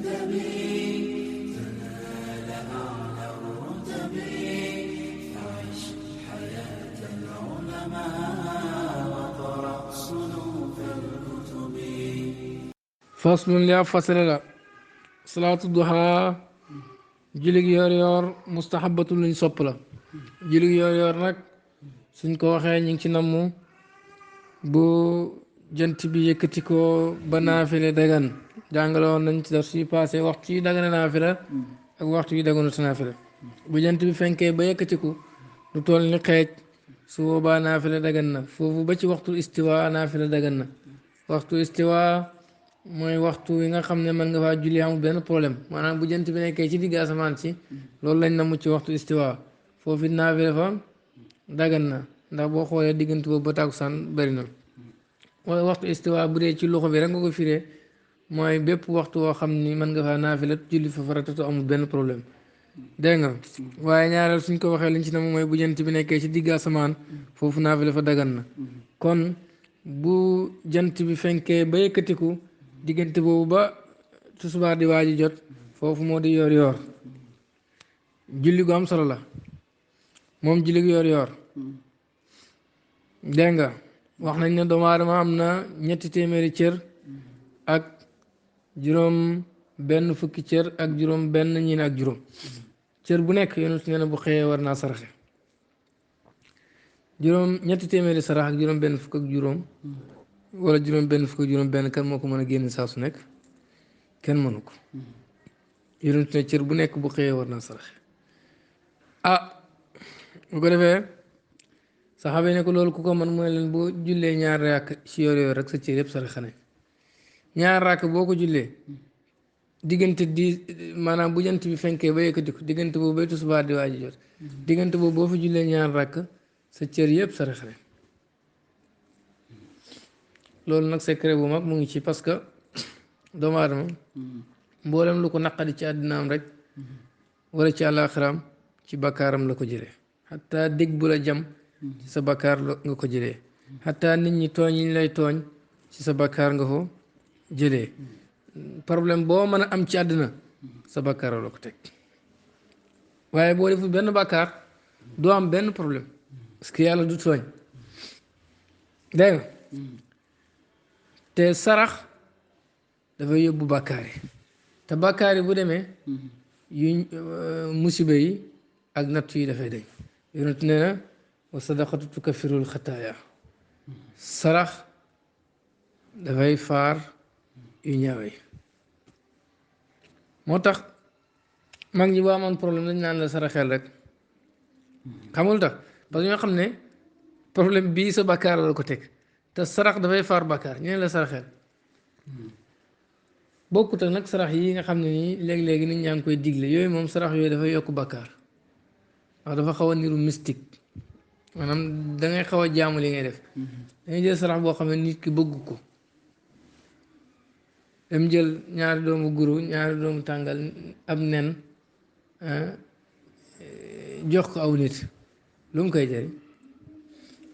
تنال أعلى الرتب فعش حياة العلماء وقرأ صنوف الكتب. فصل لا فصل لا صلاة الضحى jullig yor yor mustahabatu luñ sopp la jullig yor yor nag suñ ko waxee ñu ngi ci namm bu jant bi yëkkati ko ba naafile dagan jàngale woon nañ ci daf suy passé waxtu yi dagana naafila ak waxtu yi daganu sa naafila bu jant bi fenkee ba yëkkatiku lu toll ni xeej su boobaa naafila dagan na foofu ba ci waxtu istiwa naafila dagan na waxtu istiwa mooy waxtu wi nga xam ne mën nga faa julli amul benn problème maanaam bu jant bi nekkee ci digg asamaan si loolu lañ na mu ci waxtu istiwa foofu it naafila fa dagan na ndax boo xoolee diggante boobu ba tàkkusaan bëri na wala waxtu istiwa bu dee ci loxo bi rek nga ko firee mooy bépp waxtu woo xam ni mën nga faa naafila julli fa farata te amul benn problème dégg nga waaye ñaareel suñ ko waxee liñ ci ne mooy bu jant bi nekkee ci digg asamaan foofu naafila fa dagan na kon bu jant bi fenkee ba yëkkatiku diggante boobu ba tisbaar di waaji jot foofu moo di yor yor julli gu am solo la moom julli gu yor yor dégg nga wax nañ ne doomu aadama am na 3 téeméeri cër ak juróom benn fukki cër ak juróom benn ñiin ak juróom cër bu nekk yonent nee na bu xëyee war naa saraxe juróom 3 téeméeri sarax ak juróom benn fukk ak juróom wala juróom benn fukk ak juróom benn kan moo ko mën a génn saa su nekk kenn mënu ko yonent ne cër bu nekk bu xëyee war naa saraxe bu ko defee saxaaba yi ne ko loolu ku ko mën mu ne leen boo jullee ñaar rakk ci yor yor rek sa cër yëpp saraxe nañ ñaar rakk boo ko jullee diggante di maanaam bu jant bi fenkee ba yëkkati ko diggante boobu bay tisbaar di waaj jot diggante boobu boo fa jullee ñaar rakk sa cër yëpp saraxe nañ loolu nag secret bu mag mu ngi ci parce que doomu aadama mboolem lu ko naqadi ci àddinaam rek wala ci àllaaxiraam ci bakkaaram la ko jëlee xataa dégg bu la jam ci sa bakkaar nga ko jëlee xataa nit ñi tooñ yi ñu lay tooñ ci sa bakkaar nga ko jëlee problème boo mën a am ci àddina sa bakkaar la ko teg waaye boo deful benn bakkaar doo am benn problème parce que yàlla du tooñ dégg nga te sarax dafay yóbbu bakkaar yi te bakkaar yi bu demee yu musiba yi ak natt yi dafay dañ yonent nee na wa sadaqatu tukaffirul xataaya sarax dafay faar yu ñaawee moo tax mag ñi boo amoon problème dañ naan la saraxeel rek xamul tax parce que ñoo xam ne problème bii sa bakkaar la ko teg te sarax dafay faar bakkaar ñu ne la saraxeel bokkut ak nag sarax yi nga xam ne nii léegi-léegi nit ñaa ngi koy digle yooyu moom sarax yooyu dafay yokk bakkaar wax dafa xaw a niru mystique maanaam dangay xaw a jaamu li ngay def dangay jël sarax boo xam ne nit ki bëgg ko dem jël ñaari doomu guru ñaari doomu tàngal ab nen jox ko aw nit lu mu koy jëriñ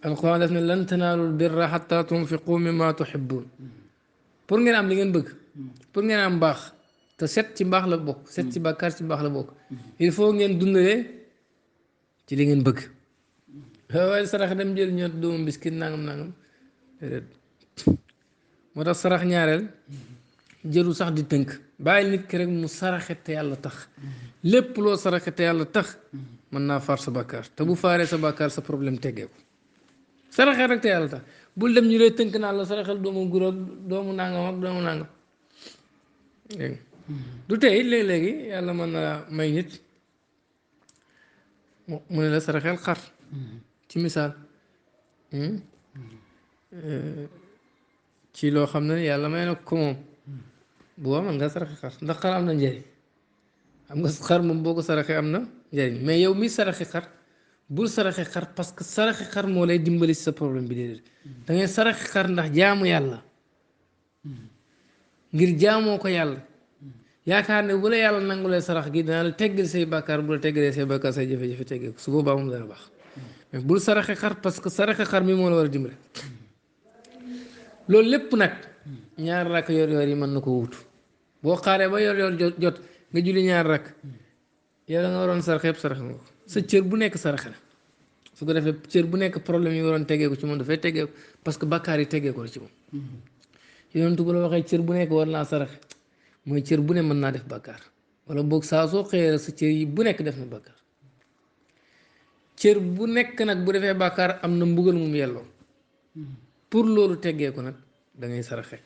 alxuraan daf ne lan tanaalul birra xatta tunfiqu mimma tuhibbun pour ngeen am li ngeen bëgg pour ngeen am mbaax te set ci mbaax la bokk set ci bàkkaar ci mbaax la bokk il faut ngeen dundalee ci li ngeen bëgg waaye sarax dem jël ñoo doomu biskit nangam nangam moo tax sarax ñaareel jëru sax di tënk bàyyi nit ki rek mu saraxe te yàlla tax lépp loo saraxe te yàlla tax mën naa far sa bàkkaar te bu faaree sa bàkkaar sa problème teggee ko saraxel rek te yàlla tax bul dem ñu lay tënk naa la saraxel doomu guróog doomu nangam ak doomu nangam dégg du tey léegi-léegi yàlla mën na may nit mu ne la saraxel xar ci misaal ci loo xam ne yàlla may na ko moom bu waa man nga saraxe xar ndax xar am na njëriñ xam nga xar moom boo ko saraxee am na njëriñ mais yow mi saraxe xar bul saraxe xar parce que saraxe xar moo lay dimbali si sa problème bi déedéet da ngay saraxe xar ndax jaamu yàlla ngir jaamoo ko yàlla yaakaar ne bu la yàlla nangulee sarax gi dana la teggal say bàkkaar bu la teggalee say bàkkaar say jafe-jafe teggee ko su boobaa moom dana baax mais bul saraxe xar parce que saraxe xar mi moo la war a dimbali loolu lépp nag ñaar rakk yor yor yi mën na ko wutu boo xaaree ba yor yor jot nga julli ñaar rakk yow da nga waroon sarax yëpp sarax nga ko sa cër bu nekk sarax la su ko defee cër bu nekk problème yi waroon teggee ko ci moom dafay teggee ko parce que bakkaar yi teggee ko la ci moom yonent bu la waxee cër bu nekk war naa sarax mooy cër bu ne mën naa def bakkaar wala boog saa soo xëyee sa cër yi bu nekk def na bakkaar cër bu nekk nag bu defee bakkaar am na mbugal mum yelloo pour loolu teggee ko nag da ngay saraxe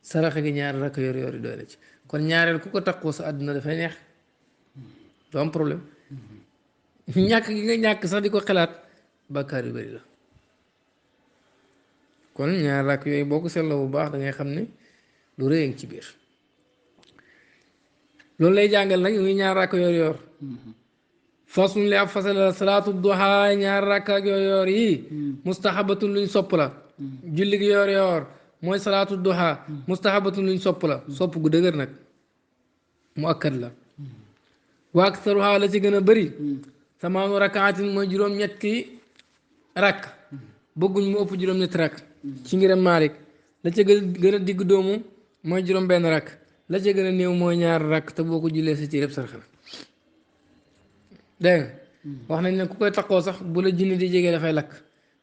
saraxe gi ñaari rakk yor yor yi doy la ci kon ñaareel ku ko takkoo sa àdduna dafay neex doo am problème ñàkk gi nga ñàkk sax di ko xalaat bakkaar yu bari la kon ñaari rakk yooyu boo ko seetloo bu baax da ngay xam ne lu rëy ci biir loolu lay jàngal nag muy ñaar rakk yor yor façon li ab fasala salaatu duha ñaar rakk ak yor yor yi mustahabatun luñ sopp la julli gi yor yor mooy salaatu duha mustahabatun luñ sopp la sopp gu dëgër nag mu akkat la wa aktaruha la ci gën a bëri samaanu rakaatin mooy juróom-ñetti rakk bëgguñ mu ëpp juróom-ñetti rakk ci ngiram Maalik la ca gën a digg doomu mooy juróom-benn rakk la ca gën a néew mooy ñaar rakk te boo ko jullee sa ci lépp sarxa la dégg nga wax nañ ne ku koy takkoo sax bu la jinne di jegee dafay lakk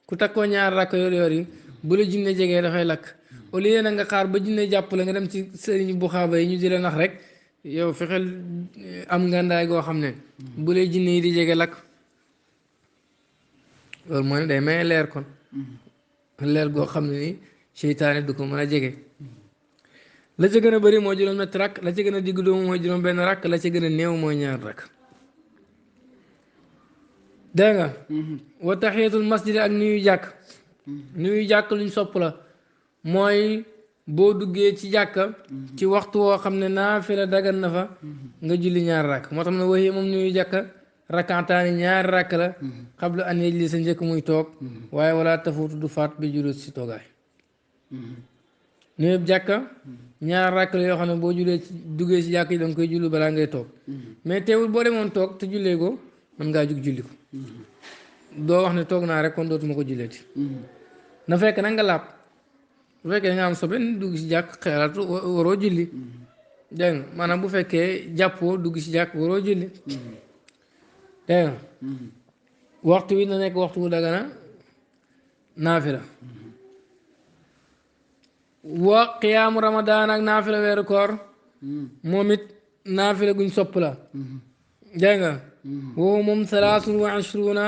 ku takkoo ñaar rakk yor yor yi bu la jinne jegee dafay lakk au lieu na nga xaar ba jinne jàpp la nga dem ci sëriñ bu xaaba yi ñu di la nax rek yow fexeel am ngàndaay goo xam ne bu lay jinne yi di jege lakk loolu mooy ne day may leer kon leer goo xam ne ni seytaane du ko mën a jege la ca gën a bëri mooy juróom-ñetti rakk la ca gën a digg doomu mooy juróom-benn rakk la ca gën a néew mooy ñaar rakk dégg nga wa taxiyatul masjid ak nuyu jàkk luñ sopp la mooy boo duggee ci jàkka ci waxtu woo xam ne naafila dagan na fa nga julli ñaar rakk moo tax ne waxi moom nuyu jàkka rakkaataani ñaari rakk la xabla an yajli sa njëkk muy toog waaye wala tafuutu du faat bi jullit si toogaay nuyu jàkka ñaar rakk la yoo xam ne boo jullee duggee ci jàkk yi da nga koy julli balaa ngay toog mais teewul boo demoon toog te jullee ko mën ngaa jug julli ko doo wax ne toog naa rek kon dootuma ko julleeti na fekk nag nga laab bu fekkee nga am sobe dugg ci jàkk xeeraat waroo julli dégg nga maanaam bu fekkee jàppoo dugg ci jàkk waroo julli dégg nga waxtu wi na nekk waxtu bu dagana naafila wa qiyaamu ramadaan ak naafila weeru koor moom it naafila guñ sopp la dégg nga woowu moom salaasun wa ashruuna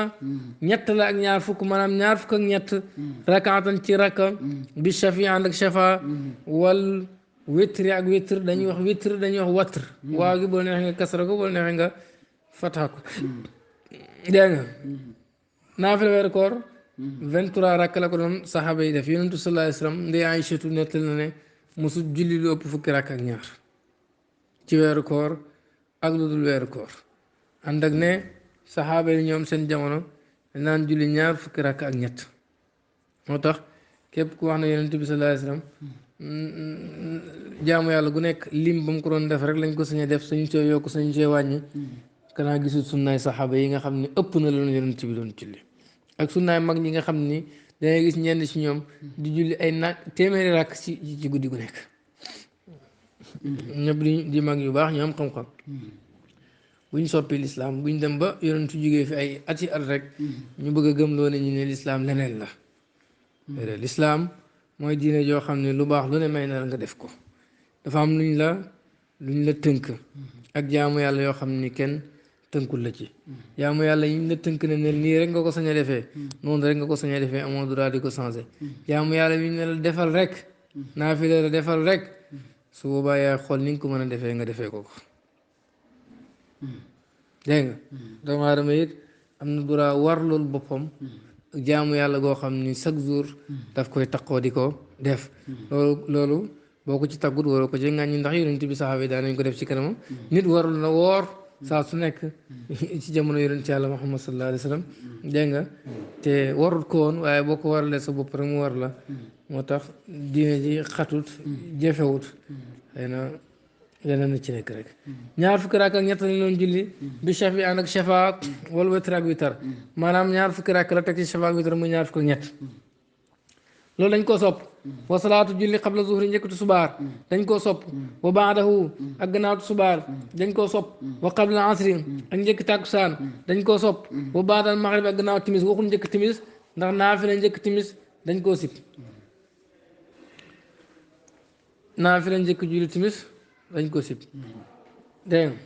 ñett la ak ñaar fukk maanaam ñaar fukk ak ñett rakaatan ci rakka bi shafi ànd ak shafa wal witri ak witr dañuy wax witr dañuy wax watr waaw gi boo neexee nga kasra ko boo neexee nga fataha ko dégg nga naafila weeru koor 23 rakk la ko doon saxaaba yi def yonentu sallallahu alayhi wa sallam ndey Aïchatu nettal na ne mosu julli lu ëpp fukki rakk ak ñaar ci weeru koor ak lu dul weeru koor ànd ak ne saxaaba yi ñoom seen jamono naan julli ñaar fukki rakk ak ñett moo tax képp ku wax ne yonent bi sallallahu alayhi wasallam jaamu yàlla gu nekk lim ba mu ko doon def rek lañ ko sañ a def sañu see yokk sañu see wàññi kanaa gisul sunnaay saxaaba yi nga xam ne ëpp na loolu yonent bi doon julli ak sunnaay mag ñi nga xam ni dangay gis ñenn ci ñoom di julli ay téeméeri rakk ci guddi gu nekk ñëpp di mag yu baax ñu am xam-xam buñ soppi lislaam buñ dem ba yonentu jógee fi ay ati at rek ñu bëgg a gëm loo ne ñu ne lislaam leneen la lislaam mooy diine joo xam ne lu baax lu ne may na la nga def ko dafa am luñ la tënk ak jaamu yàlla yoo xam ni kenn tënkul la ci jaamu yàlla yi ñu la tënk ne ne nii rek nga ko sañ a defee noonu rek nga ko sañ a defee amoo droit di ko changé jaamu yàlla yi ñu ne la defal rek naafila la defal rek su boobaa yaay xool ni nga ko mën a defee nga defee ko dégg nga doomu aadama it am na droit war loolu boppam jaamu yàlla goo xam ni chaque jour daf koy takkoo di ko def loolu boo ko ci taggut waroo ko ci ŋàññi ndax yonent bi saxaaba yi daan nañ ko def ci kanamam nit warul na woor saa su nekk ci jamono yonent yàlla Muhammad sallallahu alayhi wa sallam dégg nga te warut ko woon waaye boo ko waralee sa bopp rek mu war la moo tax diine ji xatut jafewut xëy na leneen na ci nekk rek ñaar fukki rakk ak ñett lañ doon julli bi shafi ànd ak shafa wala witr ak witar maanaam ñaar fukki rakk la teg ci shafa ak witar muy ñaar fukki ak ñett loolu lañ ko sopp wa salaatu julli qabla zuhri njëkk tusubaar dañ koo sopp wa baadahu ak gannaaw tusubaar dañ koo sopp wa qabla asri ak njëkk tàkkusaan dañ koo sopp wa baadal maghrib ak gannaaw timis waxul njëkk timis ndax naafila njëkk timis dañ koo sib naafila njëkk julli timis dañ koo sib dégg nga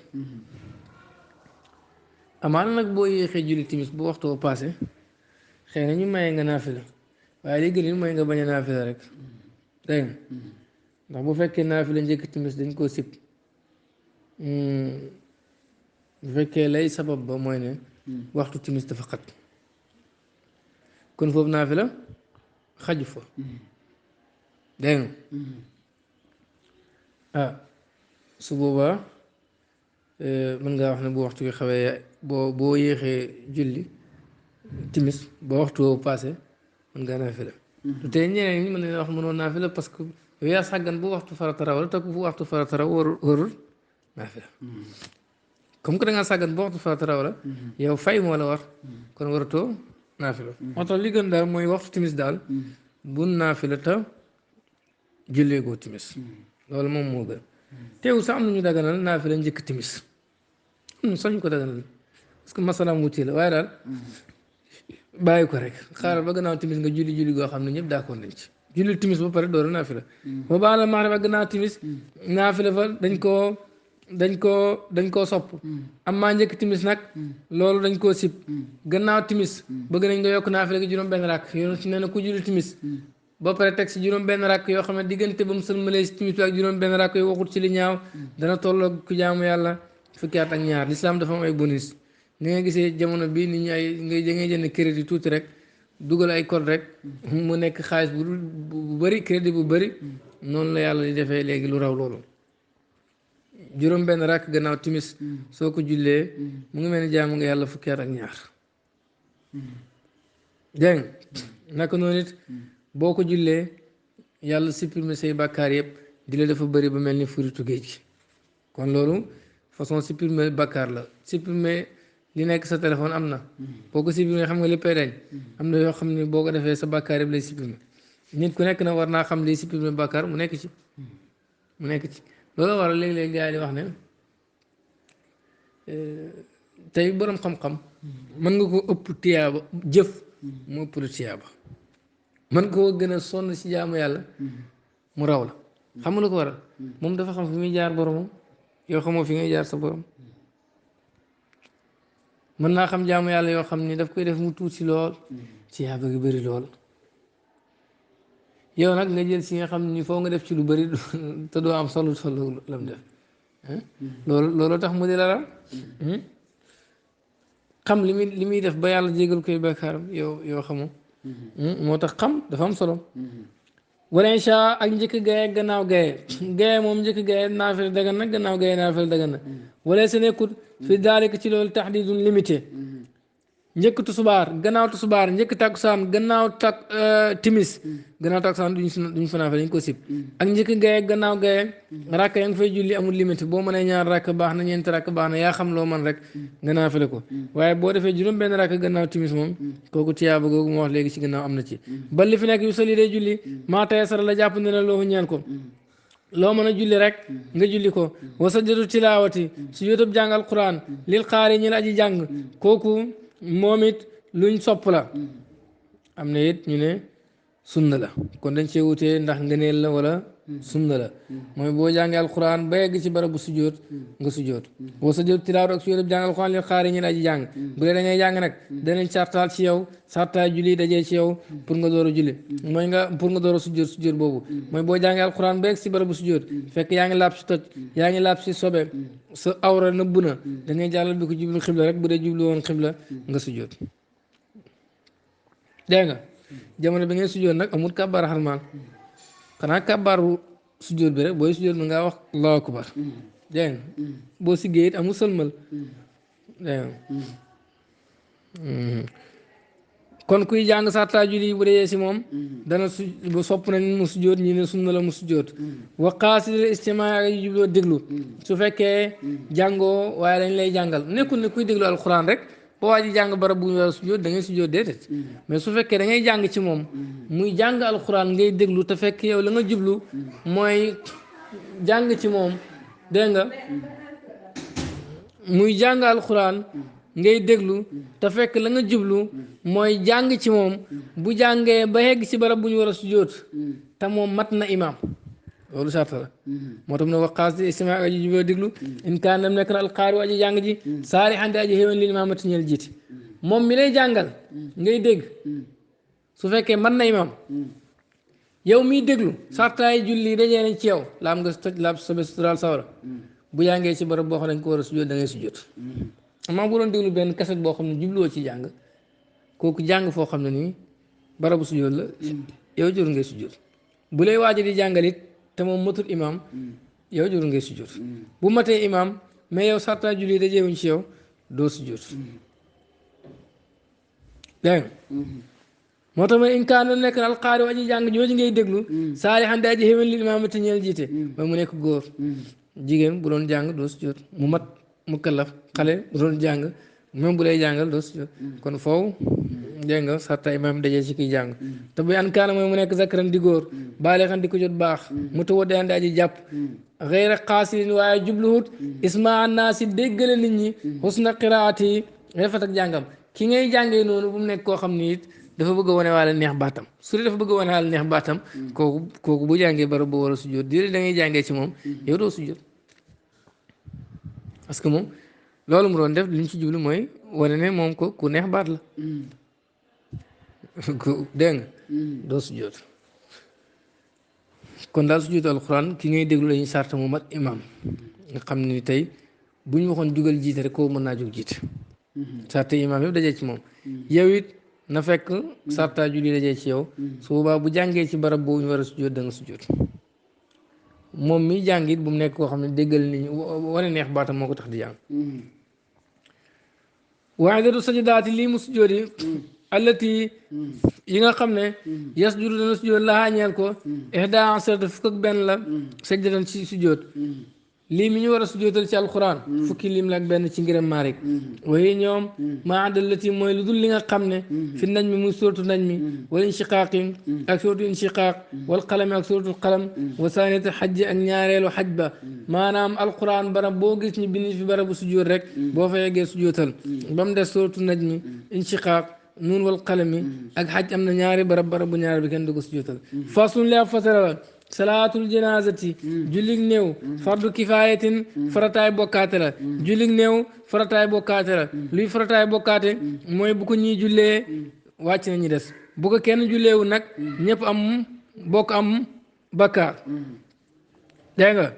amaana nag boo yéexee julli timis bu waxtu ba passé xëy na ñu maye nga naafila waaye li gën mooy nga bañ a naafila rek dégg nga ndax bu fekkee naafila njëkk timis dañ koo sib bu fekkee lay sabab ba mooy ne waxtu timis dafa xat kon foofu naafila xaju fa dégg nga ah su boobaa mën ngaa wax ne bu waxtu bi xawee boo yéexee julli timis ba waxtu woo passé mën ngaa naafila te ñeneen ñi mën nañu wax mënoo naafila parce que yow yaa sàggan bu waxtu farata raw la te bu waxtu farata raw warul naafila comme que da ngaa sàggan bu waxtu farata raw la yow fay moo la war kon waratoo naafila moo tax li gën daal mooy waxtu timis daal bu naafila te jullee goo timis loolu moom moo gën teew sax am nañu daganal naafila njëkk timis sax ñu ko daganal parce que masalaam wuti la waaye daal bàyyi ko rek xaaral ba gannaaw timis nga julli goo xam ne ñëpp d'accord nañ ci julli timis ba pare door a naafila ba baax la maxrib ak gannaaw timis naafila fa dañ koo sopp am maa njëkk timis nag loolu dañ koo sib gannaaw timis bëgg nañ nga yokk naafila gi juróom benn rakk yoon si nee na ku julli timis ba pare teg si juróom benn rakk yoo xam ne diggante ba mu sëlmalee si timis ak juróom benn rakk yoo waxut ci li ñaaw dana tolloo ku jaamu yàlla fukki at ak ñaar lislaam dafa am ay bonus ni nga gisee jamono bii nit ñi ay ngay jënd crédit tuuti rek dugal ay code rek mu nekk xaalis bu bëri crédit bu bëri noonu la yàlla di defee léegi lu raw loolu juróom benn rakk gannaaw timis soo ko jullee mu ngi mel ni jaamu nga yàlla fukki at ak ñaar dégg nga naka noonu it boo ko jullee yàlla supprimer say bàkkaar yëpp di la dafa bëri ba mel ni furitu géej gi kon loolu façon supprimer bàkkaar la supprimer li nekk sa téléphone am na boo ko supprimer xam nga léppay dañ am na yoo xam ne boo ko defee sa bàkkaar yëpp lay supprimer nit ku nekk na war naa xam liy supprimer bàkkaar mu nekk ci loolu waral léeg-léeg gars yi di wax ne tey boroom xam-xam mën nga ko ëpp tiyaaba jëf mu ëpp lu tiyaaba mën koo gën a sonn si jaamu yàlla mu raw la xam nga lu ko waral moom dafa xam fi muy jaar boromam yow xamoo fi ngay jaar sa borom mën naa xam jaamu yàlla yoo xam ni daf koy def mu tuuti lool tiyaaba gi bëri lool yow nag nga jël si nga xam ni foo nga def ci lu bëri te doo am solo la mu def loolu tax mu di la raw xam li muy def ba yàlla jégal koy bakkaaram yow xamoo moo tax xam dafa am solo wala incha ak njëkk gaye gannaaw gaye gaye moom njëkk gaye naafila dagan na gannaaw gaye naafila dagan na wala sa nekkut fi daalika ci loolu taxdiidun limité njëkk tusubaar gannaaw tusubaar njëkk takkusaan gannaaw timis gannaaw takkusaan duñ fa naafila dañ ko sib ak njëkk gaye gannaaw gaye rakk ya nga fay julli amul limité boo mënee ñaar rakk baax na ñeenti rakk baax na yaa xam loo man rek nga naafila ko waaye boo defee juróom benn rakk gannaaw timis moom kooku tiyaaba googu ma wax léegi ci gannaaw am na ci ba li fi nekk yu sali day julli maa tayasara la jàpp ne la loohu ñeen ko loo mën a julli rek nga julli ko wa sajjatu tilaawati su yóotab jàng alquran lil xaari ñi la aji jàng kooku moom it luñ sopp la am na it ñu ne sunna la kon dañ cee wutee ndax ngëneel la wala sunna la mooy boo jàngee alquran ba yegg ci barabu sujjóot nga sujjóot boo sajjatu tilaawati ak su yóotab jàng alquran lil xaari ñi la aji jàng bu dee da ngay jàng nag danañ sartaal ci yow sartaal julli dajee ci yow pour nga door a julli mooy pour nga door a sujjóot boobu mooy boo jàngee alquran ba yegg ci barabu sujjóot fekk yaa ngi laab si toj yaa ngi laab si sobe sa awra nëbb na da ngay jàllal bi ko jublu xibla rek bu dee jublu woon xibla nga sujjóot dégg nga jamono bi ngay sujjóot nag amul kàbbaar xarmaal xanaa kàbbaaru sujjóot bi rek booy sujjóot mën ngaa wax allahu akbar dégg nga boo siggee it amul sëlmal dégg nga kon kuy jàng sartaa julli bu dee si moom dana bu sopp nañ mu sujjóot ñi ne sunna la mu sujjóot wa qaasidil istimaa ak yu jubloo déglu su fekkee jàngoo waaye dañ lay jàngal nekkul ne kuy déglu alquran rek ba waa ji jàng barab bu ñu war a sujjóot da ngay sujjóot déedéet mais su fekkee da ngay jàng ci moom muy jàng alxuraan ngay déglu te fekk yow la nga jublu mooy jàng ci moom dégg nga muy jàng alxuraan ngay déglu te fekk la nga jublu mooy jàng ci moom bu jàngee ba yegg ci barab bu ñu war a sujjóot te moom mat na imaam loolu sarta la moo tax mu ne wax xaas di istima aji juboo déglu in kaan nam nekk na alxaari aji jàng ji saari xandi aji xéwén lil imaamati ñeel jiite moom mi lay jàngal ngay dégg su fekkee mat na imaam yow miy déglu sartaay julli dajee nañ ci yow laam nga toj laab sobe suturaal sawara bu jàngee ci barab boo xam ne dañ ko war a sujjóot da ngay sujjóot amaa bu doon déglu benn kaset boo xam ne jubloo ci jàng kooku jàng foo xam ne nii barabu sujjóot la yow jur ngay sujjóot bu lay waaji di jàngalit te moom matul imaam yow jur ngay sujjóot bu matee imaam mais yow sartaay julli dajeewuñ ci yow doo sujjóot dégg moo tax ma in kaan nekk na alxaari aji jàng jooju ngay déglu saali xam daa ji xéwén li imaamati ñeel jiite ba mu nekk góor jigéen bu doon jàng doo sujjóot mu mat mu kallaf xale bu doon jàng même bu lay jàngal doo sujjóot kon foofu dégg nga sarta imaam dajee ci kiy jàng te buy an kaana mooy mu nekk zakaran di góor baale xan di ko jot baax mu ta wadde andi aji jàpp xëyra xaasirin waaye jubluwut isma an naa si déggale nit ñi xusna qiraati yi rafet ak jàngam ki ngay jàngee noonu bu mu nekk koo xam ni it dafa bëgg a wane waale neex baatam su dee dafa bëgg a wane waale neex baatam kooku bu jàngee barab bu war a sujjóot di da ngay jàngee ci moom yow doo sujjóot parce que moom loolu mu doon def li ñu ci jublu mooy wane ne moom ko ku neex baat la dégg nga doo sujjóot kon daal sujjóotu alxuraan ki ngay déglu lañuy sarta mu mat imam nga xam ne ni tey bu ñu waxoon jugal jiite rek koo mën naa jug jiite sarta imam yëpp dajee ci moom yow it na fekk sarta julli dajee ci yow su boobaa bu jàngee ci barab boobu ñu war a sujjóot da nga sujjóot moom mi jàng it bu mu nekk koo xam ne déggal nit ñi wane neex baatam moo ko tax di jàng waaye dadu sajadaati lii mu sujjóot yi allati yi nga xam ne yasjudu dana sujjóot lahaa ñeel ko ihda asarata fukk ak benn la sajdatan ci sujjóot lii mi ñu war a sujjóotal ci alquran fukki lim la ak benn ci ngiram Maalik waaye ñoom maa adallati mooy lu dul li nga xam ne fi nañ mi muy suratu nañ mi wala inshiqaaqi ak suratu inshiqaaq wal qalami ak suratu qalam wa saaniyati xajji ak ñaareelu xaj ba maanaam alquran barab boo gis ñu bind fi barabu sujjóot rek boo fa yeggee sujjóotal ba mu des suratu nañ mi inshiqaaq nuun wal qalami ak xaj am na ñaari barabu ñaari bi kenn du ko sujjóotal fasun li ab fasara la salaatul janaazati jullig néew fardu kifaayatin farataay bokkaate la jullig néew farataay bokkaate la luy farataay bokkaate mooy bu ko ñii jullee wàcc na ñi des bu ko kenn julleewu nag ñëpp am bokk am bakkaar dégg nga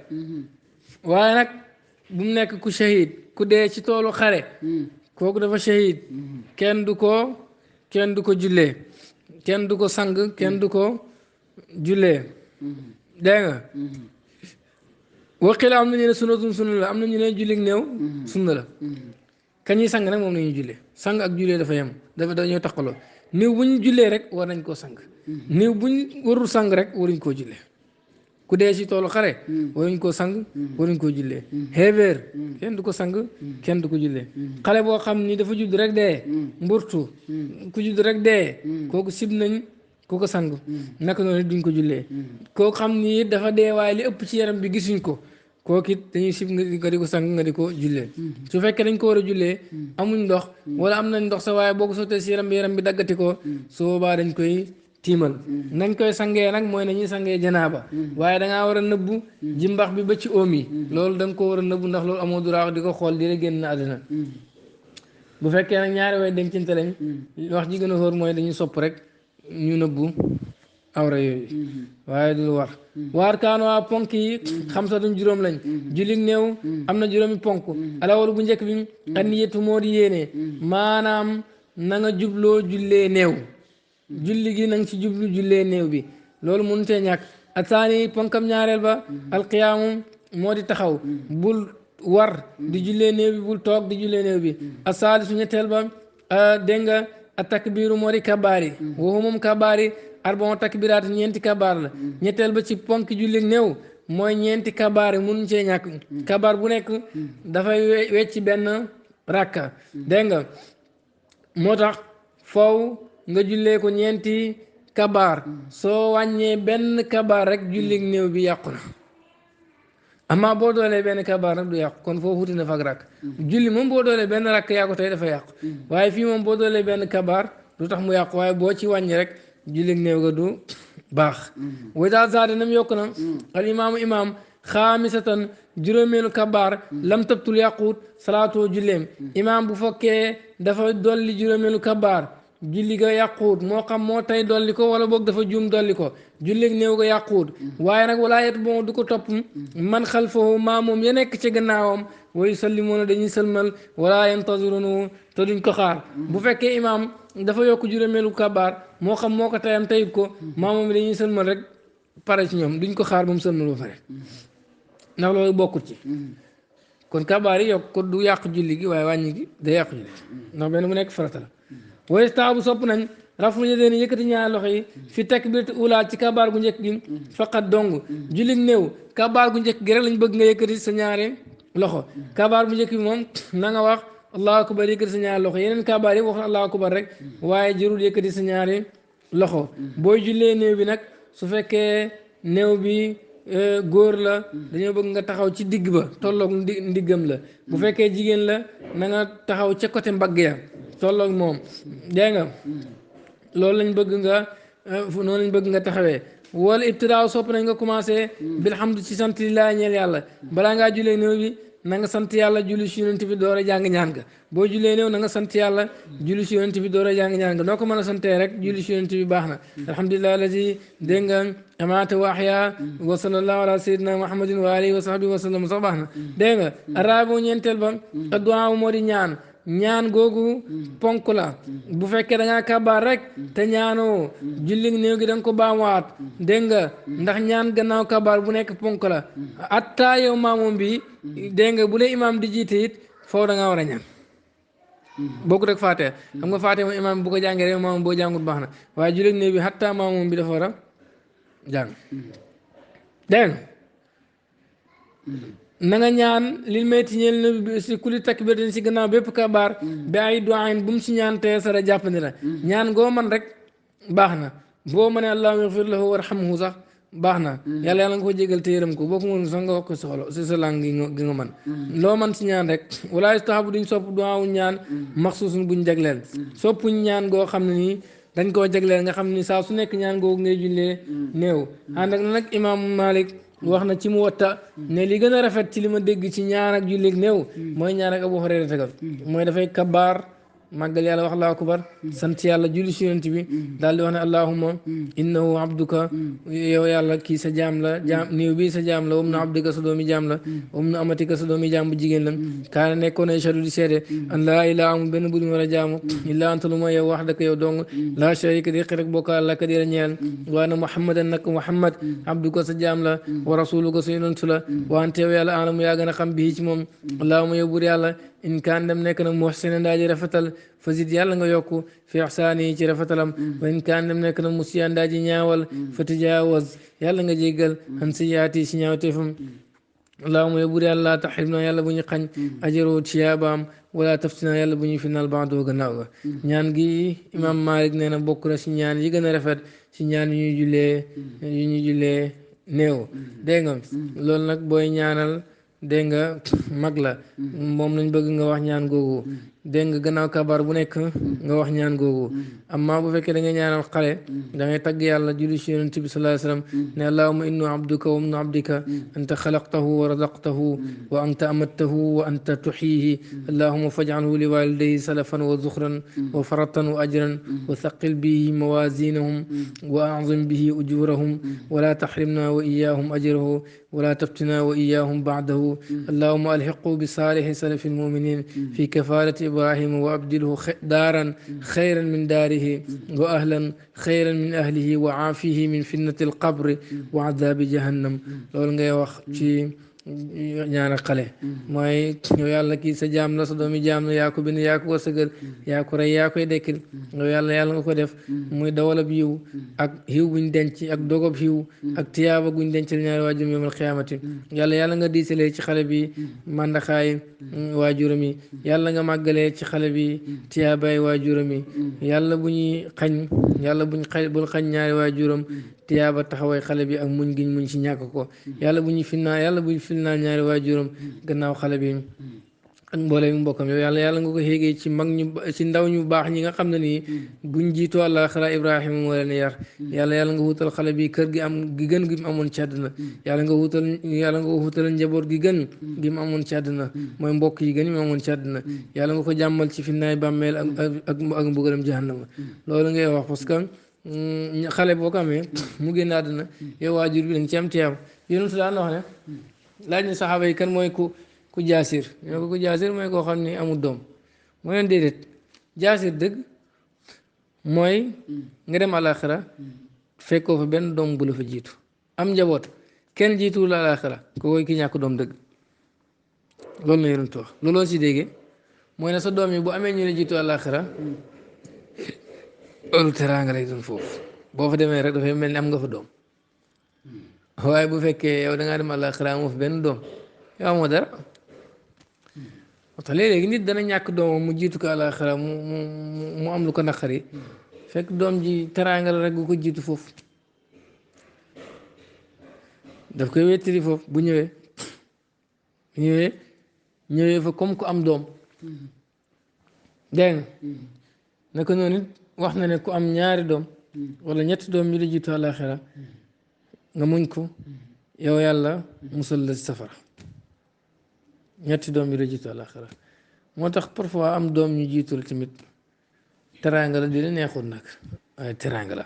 waaye nag bu mu nekk ku shahid ku dee ci toolu xare kooku dafa shahid kenn du ko jullee kenn du ko sang kenn du ko jullee dégg nga waqila am na ñu ne sunna la am na ñu ne jullig néew sunna la kañuy sang nag moom la ñuy jullee sang ak jullee dafa yem dañoo taqaloo néew bu ñu jullee rek war nañ koo sang néew bu ñu warul sang rek waruñ koo jullee ku dee ci toolu xare waruñ koo sang waruñ koo jullee xeebeer kenn du ko sang kenn du ko jullee xale boo xam ni dafa judd rek dee mburtu ku judd rek dee kooku sib nañ ku ko sang naka noonu duñ ko jullee koo xam ni dafa dee waaye li ëpp ci yaram bi gisuñ ko kooku it dañuy sib nga di ko sang nga di ko jullee su fekkee dañ ko war a jullee amuñ ndox wala am nañ ndox sa waaye boo ko sottee si yaram bi daggati ko su boobaa dañ koy tiimal nañ koy sangee nag mooy nañuy sangee janaaba waaye dangaa war a nëbbu jimbax bi ba ci oom yi loolu da nga ko war a nëbbu ndax loolu amoo duraax di ko xool di la génn na àddina bu fekkee nag ñaari way dencinte lañ wax ji gën a xóor mooy dañuy sopp rek ñu nëbbu awra yooyu waaye dul war waar kaan waa ponk yi xam sa duñ juróom lañ jullig néew am na juróomi ponk alawalu bu njëkk bi an niyatu moo di yéene maanaam na nga jubloo jullee néew julli gi na nga ci jublu jullee néew bi loolu mënutee ñàkk ataani ponkam ñaareel ba alqiyaamu moo di taxaw bul war di jullee néew bi bul toog di jullee néew bi asaalisu ñetteel ba dégg nga a takbiru moo di kabaar yi waxu moom kabaar yi arbon takbiraat ñeenti kabaar la ñetteel ba ci ponk julli néew mooy ñeenti kabaar yi mënuñ cee ñàkk kabaar bu nekk dafay wecc benn rakka dégg nga moo tax faw nga jullee ko ñeenti kabaar soo wàññee benn kabaar rek jullig néew bi yàqu na amma boo doolee benn kabaar nag du yàqu kon foofu wuti na fag rakk julli moom boo doolee benn rakk yaa ko tey dafa yàqu waaye fii moom boo doolee benn kabaar du tax mu yàqu waaye boo ci wàññi rek jullig néew ga du baax wayta zaada nam yokk na al imaamu imaam xaamisatan juróomeelu kabaar lam tabtul yàquut salaatoo julleem imaam bu fekkee dafa dolli juróomeelu kabaar julli ga yàquut moo xam moo tay dolli ko wala boog dafa juum dolli ko jullig néew ga yàquut waaye nag walaa yet bon du ko topp man xalfahu maa moom ya nekk ci gannaawam wa yusallimuuna dañuy sëlmal wala yantazirunu te duñ ko xaar bu fekkee imaam dafa yokk juróomeelu kabaar moo xam moo ko tayam tayib ko maa moom dañuy sëlmal rek pare ci ñoom duñ ko xaar ba mu sëlmal ba pare ndax loolu bokkut ci kon kabaar yi yokk ko du yàq julli gi waaye wàññi gi day yàq julli ndax benn mu nekk farata la waaye taabu sopp nañ raful yadayni yëkkati ñaari loxo yi fi takbirat ula ci kabaar gu njëkk gi faqat dong jullit néew kabaar gu njëkk gi rek lañ bëgg nga yëkkati sa ñaari loxo kabaar bu njëkk bi moom na nga wax allahu akbar yëkkati sa ñaari loxo yeneen kabaar yi wax allahu akbar rek waaye jërul yëkkati sa ñaari loxo booy jullee néew bi nag su fekkee néew bi góor la dañoo bëgg nga taxaw ci digg ba tolloog ndiggam la bu fekkee jigéen la na nga taxaw ca côté mbagg ya tolloog moom dégg nga loolu lañ bëgg nga noonu lañ bëgg nga taxawee wala ibtidaaw sopp nañ nga commencé bilhamdu ci sant lillaahi ñeel yàlla balaa ngaa jullee néew bi na nga sant yàlla julli si yonent bi door a jàng ñaan nga boo jullee néew na nga sant yàlla julli si yonent bi door a jàng ñaan nga noo ko mën a santee rek julli si yonent bi baax na alhamdulillahi alladi dégg nga amaata wa ahya wa sallallahu ala sayyidina muhammadin wa alihi wa sahbihi wa sallam sax baax na dégg nga araabu ñeenteel ba adduwaa moo di ñaan googu ponk la bu fekkee da ngaa kabaar rek te ñaanoo julli néew gi da nga ko baamuwaat dégg nga ndax ñaan gannaaw kabaar bu nekk ponk la atta yow maamoom bi dégg nga bu dee imaam di jiite it foofu da ngaa war a ñaan bokkut ak faate xam nga faate moom imaam bu ko jàngee rek maamoom boo jàngut baax na waaye julli néew bi atta maamoom bi dafa war a jàng dégg nga na nga ñaan lil mayti ñeel na si kuli takbiratin si gannaaw bépp kabaar bi ay duwaayin bu mu si ñaan te sara jàppandi la ñaan goo man rek baax na boo mënee allahumma ighfir lahu warhamhu sax baax na yàlla yàlla nga ko jégal te yërëm ko boo ko mën sax nga wax ko soxla si sa lang gi nga man loo man si ñaan rek wala yustahabu duñ sopp duwaawu ñaan maxsuusun buñ jagleel soppuñ ñaan goo xam ne nii dañ koo jagleel nga xam ni saa su nekk ñaan googu ngay jullee néew ànd ak nag imam Malik wax na ci mu watta ne li gën a rafet ci li ma dégg ci ñaan ak jullit néew mooy ñaan ak Abu Hurayra tegal mooy dafay kabaar màggal yàlla wax allahu akbar sant yàlla julli si yonent bi daal di wax ne allahumma innahu abduka yow yàlla kii sa jaam la jaam néew bi sa jaam la wam na abdika sa doomi jaam la wam na amatika sa doomi jaam bu jigéen la kaana nekkoon na ashhadu di seede an laa ilaaha amul benn bu ñu war a jaamu illaa anta lu mooy yow wahdaka yow dong laa sharika di xirek bokkaal la ka di ñeel waa na muhammadan nak muhammad abduka sa jaam la wa rasuluka sa yonentu la wa anta yow yàlla alamu yaa gën a xam bii ci moom allahumma yow buur yàlla in kaan dem nekk na muhsina ndaa ji rafetal fasid yàlla nga yokku fi ihsaani ci rafetalam wa in kaan dem nekk na musiyan ndaa ji ñaawal fa tijaawaz yàlla nga jéggal an siyaati si ñaawteefam allahumma yow buur yàlla laa taxrimna yàlla bu ñu xañ ajroo ci yaabaam wala taftina yàlla bu ñu final baadoo gannaaw ga ñaan gi imam Malik nee na bokk na si ñaan yi gën a rafet si ñaan yu ñuy jullee néew dégg nga loolu nag booy ñaanal dégg nga mag la moom lañ bëgg nga wax ñaan googu dégg nga gannaaw kabaar bu nekk nga wax ñaan googu amma bu fekkee da nga ñaanal xale da ngay tagg yàlla julli ci yonent bi sallallahu alayhi wasallam ne allahumma innu abduka wa ibnu abdika anta xalaqtahu wa razaqtahu wa anta amattahu wa anta tuxyihi allahumma faj'alhu li walidayhi salafan wa zuxran wa faratan wa ajran wa thaqil bihi mawazinahum wa a'zim bihi ujurahum wa la tahrimna wa iyyahum ajrahu wa la taftina wa iyyahum ba'dahu allahumma alhiqhu bi salihi salafi almuminin fi kafarati إبراهيم وأبدله دارا خيرا من داره وأهلا خيرا من أهله وعافيه من فتنة القبر وعذاب جهنم لول ngay wax ci ñaan ak xale mooy yow yàlla kii sa jaam la sa doomi jaam la yaa ko bind yaa ko wërsëgal yaa ko rey yaa koy dekkil yow yàlla nga ko def muy dawalab yiw ak xiw buñ denc ak dogob xiw ak tiyaaba guñ dencal ñaari waajuram yawmal xiyaamati yàlla nga diisalee ci xale bi màndaxaay waajuram yi yàlla nga màggalee ci xale bi tiyaabaay waajuram yi yàlla bu ñuy xañ yàlla bul xañ ñaari waajuram tiyaaba taxaway xale bi ak muñ giñ muñ ci ñàkk ko yàlla bu ñu fitnaa ñaari waajuram gannaaw xale bi ak mboolem mbokkam yow yàlla nga ko xéegee ci mag ñu ci ndaw ñu baax ñi nga xam ne nii buñ jiitoo àllaaxira Ibrahima moo leen yar yàlla nga wutal xale bi kër gi am gi gën gi mu amoon ci àddina yàlla nga wutal njaboot gi gën gi mu amoon ci àddina mooy mbokk yi gën yi mu amoon ci àddina yàlla nga ko jàmmal ci fitnaay bàmmeel ak mbugalam jahannama loolu ngay wax parce que xale boo ko amee mu génn àddina yow waajur bi dañ ci am tiyaab yonentu daan wax ne laaj na saxaaba yi kan mooy ku jaasir ñoo ko ku jaasir mooy koo xam ne amul doom moo leen déedéet jaasir dëgg mooy nga dem àlaxira fekkoo fa benn doom bu la fa jiitu am njaboot kenn jiituwul àlaxira ko koy ki ñàkk doom dëgg loolu la yonentu wax looloo si déggee mooy ne sa doom yi bu amee ñu ne jiitu àlaxira loolu teraanga lay doon foofu boo fa demee rek dafay mel ni am nga fa doom waaye bu fekkee yow da ngaa dem àllaaxira amoo fa benn doom yow amoo dara moo tax léeg-léegi nit dana ñàkk doomam mu jiitu ko àllaaxira mu am lu ko naqari fekk doom ji teraanga la rek gu ko jiitu foofu daf koy wettali foofu bu ñëwee fa comme ku am doom dégg nga naka noonu it wax na ne ku am ñaari doom wala ñetti doom yu la jiitu àllaaxira nga muñ ko yow yàlla musal la safara ñetti doom yu la jiitu àllaaxira moo tax parfois am doom ñu jiitu la tamit teraanga la dina neexul nag waaye teraanga la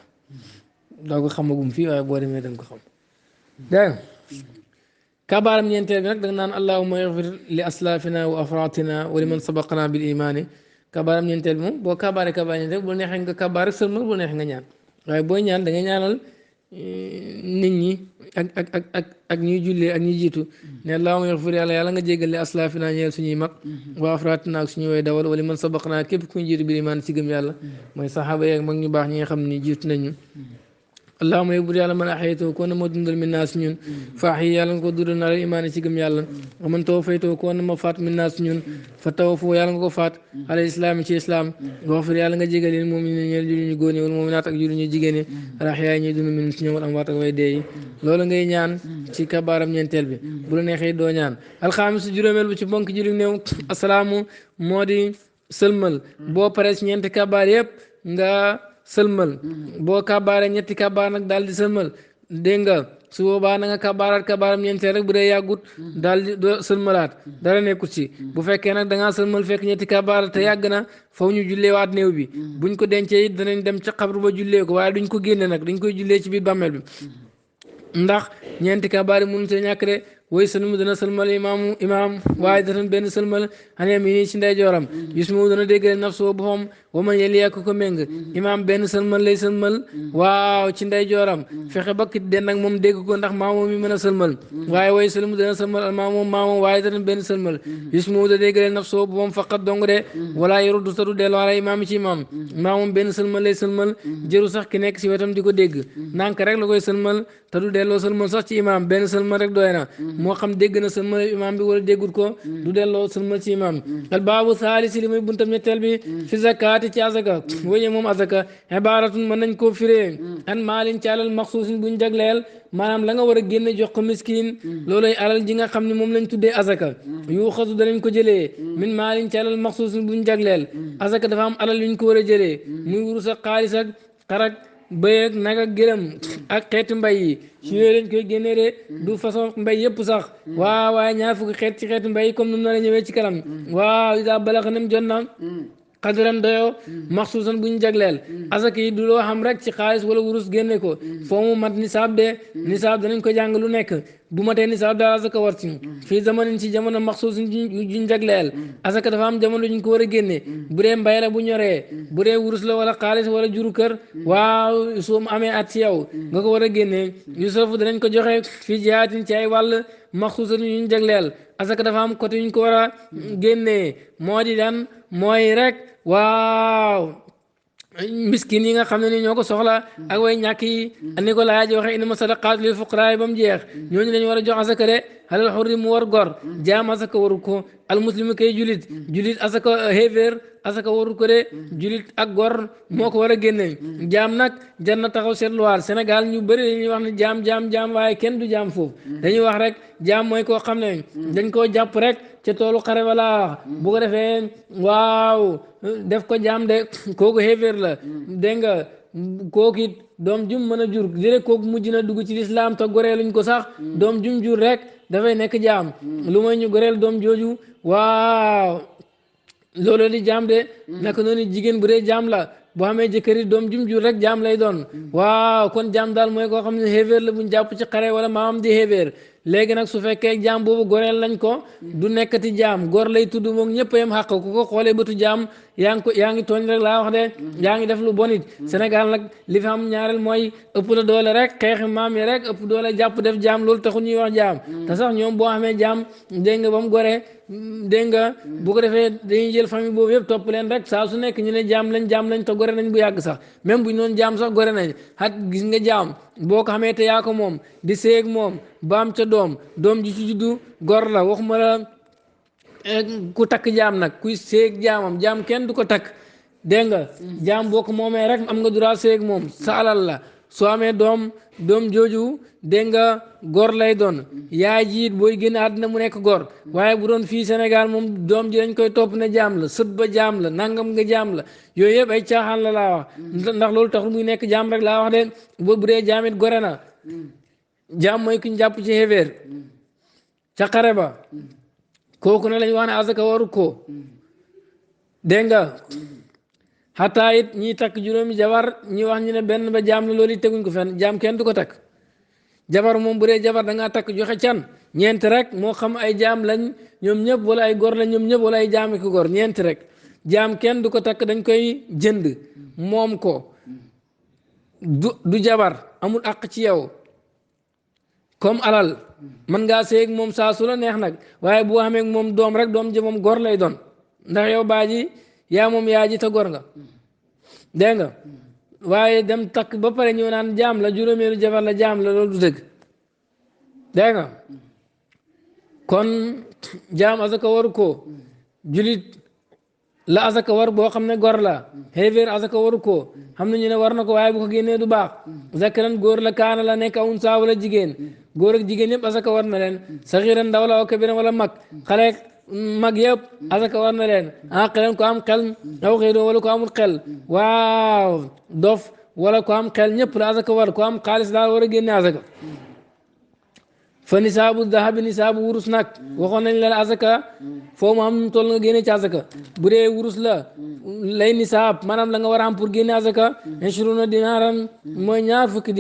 doo ko xamagum fii waaye boo demee da nga ko xam dégg nga kabaaram ñeenteel bi nag da nga naan allahumma igfir li aslafina wa afratina wa liman sabaqana bil imaani kabaaram ñeenteel bi moom boo kabaaree kabaar ñeenteel bu neexee nga kabaar rek sëlmal bu neexee nga ñaan waaye booy ñaan da nga ñaanal nit ñi ak ñuy jullee ak ñuy jiitu ne allahumma igfir yàlla nga jéggal li aslafina ñeel suñuy mag wa afratina ak suñuy way dawal wala man sabaqana képp ku ñu jiitu bil imaan ci gëm yàlla mooy saxaaba yeeg mag ñu baax ñi nga xam ne jiitu nañu allahumma yow bur yàlla man axaytoo koo na ma dundal min naas ñun faaxi yàlla nga ko dundal naa la imaani ci gëm yàlla wa man tawaffaytoo koo na ma faat min naas ñun fa tawafoo yàlla nga ko faat ala islaami ci islam waxfir yàlla nga jégal leen moom ñu ñeel julli ñu góor ñi wala moominaat ak julli ñu jigéen ñi alaxyaay ñuy dund min ci ñoom wala amwaat ak way dee yi loolu ngay ñaan ci kabaaram ñeenteel bi bu la neexee doo ñaan alxaamisu juróomeel bu ci bonk julli néew asalaamu moo di sëlmal boo paree ci ñeenti kabaar yëpp nga sëlmal boo kabaaree ñetti kabaar nag daal di sëlmal dégg nga su boobaa na nga kabaaraat kabaaram ñeenteel rek bu dee yàggut daal di sëlmalaat dara nekkut ci bu fekkee nag da ngaa sëlmal fekk ñetti kabaar te yàgg na faw ñu julleewaat néew bi buñ ko dencee it danañ dem ca xabru ba jullee ko waaye duñ ko génne nag dañ koy jullee ci biir bàmmeel bi ndax ñeenti kabaar yi mënut a ñàkk de woy sëlmu dana sëlmal imaam waaye dana benn sëlmal an yamini ci ndeyjooram yusmu dana déggale nafsu boppam wa man yeli yàkk ko méng imaam benn sëlmal lay sëlmal waaw ci ndeyjooram fexe ba ki den nag moom dégg ko ndax maamoom mi mën a sëlmal waaye woy sëlmu dana sëlmal al maamoom waaye dana benn sëlmal yusmu dana déggale nafsu boppam faqat dong de wala yoruddu ta du delloo ala imaam ci imaam maamoom benn sëlmal lay sëlmal jëru sax ki nekk si wetam di ko dégg nànk rek la koy sëlmal te du delloo sëlmal sax ci imaam benn sëlmal rek doy na moo xam dégg na sëlmal imaam bi wala déggul ko du delloo sëlmal ci imaam al baabu saalisi li muy buntam ñetteel bi fi zakaati ci azaka wéye moom azaka ibaratun mën nañ koo firee an maalin ci alal maxsuusin buñ jagleel maanaam la nga war a génne jox ko miskin looloy alal ji nga xam ne moom lañ tuddee azaka yu xasu danañ ko jëlee min maalin ci alal maxsuusin buñ jagleel azaka dafa am alal yuñ ko war a jëlee muy wurus ak xaalis ak xarak bëy ak nag ak gëlëm ak xeeti mbay yi ci yooyu lañ koy génnee de du façon mbay yëpp sax waaw waaye ñaar fukki xeet ci xeeti mbay comme num na la ñëwee ci kanam waaw ida balax nam jot na xadiran doyo maxsuusan bu ñu jagleel asaka yi du loo xam rek ci xaalis wala wurus génne ko foo mu mat nisaab de nisaab danañ ko jàng lu nekk bu ma tee nisaab daal asaka war ci fii zamanin ci jamono maxsuus juñ jagleel asaka dafa am jamono juñ ko war a génne bu dee mbay la bu ñoree bu dee wurus la wala xaalis wala juru kër waaw su amee at ci yow nga ko war a génne yusufu danañ ko joxe fii jihaatin ci ay wàll maxsuusan yuñ jagleel asaka dafa am côté yuñ ko war a génnee moo di dan mooy rek waaw miskin yi nga xam ne ni ñoo ko soxla ak way ñàkk yi ni ko laaj waxe inama sadaqaatu lil fuqaraa ba mu jeex ñooñu lañu war a jox asaka de halal xurri mu war gor jaam asaka waru ko al muslimu kay julit asaka xéeféer asaka waru ko de julit ak gor moo ko war a génne jaam nag jar na taxaw seetluwaat Sénégal ñu bëri dañuy wax ne jaam waaye kenn du jaam foofu dañuy wax rek jaam mooy koo xam ne dañ koo jàpp rek ca toolu xare wala bu ko defee waaw def ko jaam de kooku xéeféer la dégg nga kooku it doom jum mën a jur direct kooku mujj na dugg ci lislaam te goreeluñ ko sax doom jum jur rek dafay nekk jaam lu may ñu goreel doom jooju waaw loolu di jaam de naka noonu jigéen bu dee jaam la boo xamee jëkkëri doom jum jur rek jaam lay doon waaw kon jaam daal mooy koo xam ne xéeféer la buñ jàpp ci xare wala maamam di xéeféer léegi nag su fekkee jaam boobu goreel lañ ko du nekkati jaam gor lay tudd moom ñëpp yam xàq ku ko xoolee bëtu jaam yaa ngi tooñ rek laa wax de yaa ngi def lu bon it Sénégal nag li fi am ñaareel mooy ëpp la doole rek xeexi maam yi rek ëpp doole jàpp def jaam loolu taxul ñuy wax jaam te sax ñoom boo xamee jaam dégg nga ba mu goree dégg nga bu ko defee dañuy jël famille boobu yëpp topp leen rek saa su nekk ñu ne jaam lañ te gore nañ bu yàgg sax même bu ñu noon jaam sax gore nañ xat gis nga jaam boo ko xamee te yaa ko moom di seeg moom baam ca doom ji ci juddu gor la waxuma la ku takk jaam nag kuy seeg jaamam jaam kenn du ko takk dégg nga jaam boo ko moomee rek am nga droit seeg moom sa alal la soo amee doom jooju dégg nga gor lay doon yaay jiit booy génn àddina mu nekk gor waaye bu doon fii Sénégal moom doom ji dañ koy topp ne jaam la sët ba jaam la nangam nga jaam la yooyu yëpp ay caaxaan la laa wax ndax loolu taxul muy nekk jaam rek laa wax de bu dee jaamit gore na jaam mooy kuñ jàpp ci xéeféer ca xare ba kooku ne lañ wax ne asaka waru ko dégg nga xataa it ñiy takk juróomi jabar ñi wax ñu ne benn ba jaam la loolu it teguñ ko fenn jaam kenn du ko takk jabar moom bu dee jabar da ngaa takk joxe can ñeent rek moo xam ay jaam lañ ñoom ñëpp wala ay gor lañ ñoom ñëpp wala ay jaami ko gor ñeent rek jaam kenn du ko takk dañ koy jënd moom ko du jabar amul àq ci yow comme alal mën ngaa seeg moom saa su la neex nag waaye boo xamee moom doom rek doom ji moom gor lay doon ndax yow baa ji yaa moom yaa ji te gor nga dégg nga waaye dem takk ba pare ñëw naan jaam la juróomeelu jabar la jaam la loolu du dëgg dégg nga kon jaam asaka waru ko julit la asaka war boo xam ne gor la xéeféer asaka waru ko xam nañu ne war na ko waaye bu ko génnee du baax zakaran góor la kaana la nekk awun saa wala jigéen góor ak jigéen yëpp asaka war na leen saxiran ndaw la aw kabiran wala mag xale mag yëpp asaka war na leen aqilan ko am xel aw xiiru wala ko amul xel waaw dof wala ko am xel ñëpp la asaka war ko am xaalis daal war a génne asaka fa nisaabu dahabi nisaabu wurus nag waxoon nañ la asaka foo mu am nu toll nga génne ci asaka bu dee wurus la lay nisaab maanaam la nga war a am pour génne asaka ishruna dinaaran mooy ñaar fukki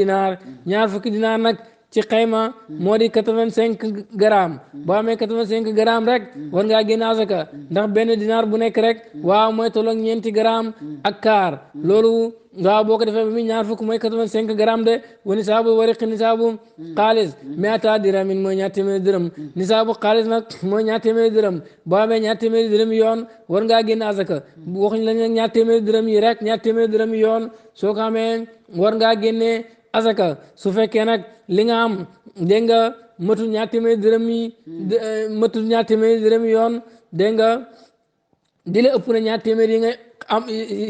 dinaar nag ci xayma moo di 85 grammes boo amee 85 grammes rek war ngaa génne asaka ndax benn dinaar bu nekk rek waaw mooy tolloog 4 grammes ak kaar loolu waaw boo ko defee ba muy ñaar fukk mooy 85 grammes de wa nisaabu wariqi nisaabu xaalis mi'ata dirhamin mooy ñaar téeméeri dërëm nisaabu xaalis nag mooy ñaar téeméeri dërëm boo amee ñaar téeméeri dërëm yoon war ngaa génne asaka waxuñ la nag ñaar téeméeri dërëm yi rek ñaar téeméeri dërëm yoon soo ko amee war ngaa génne asaka su fekkee nag li nga am dégg nga matul ñaar téeméeri dërëm yi yoon dégg nga di la ëpp na ñaar téeméeri yi nga am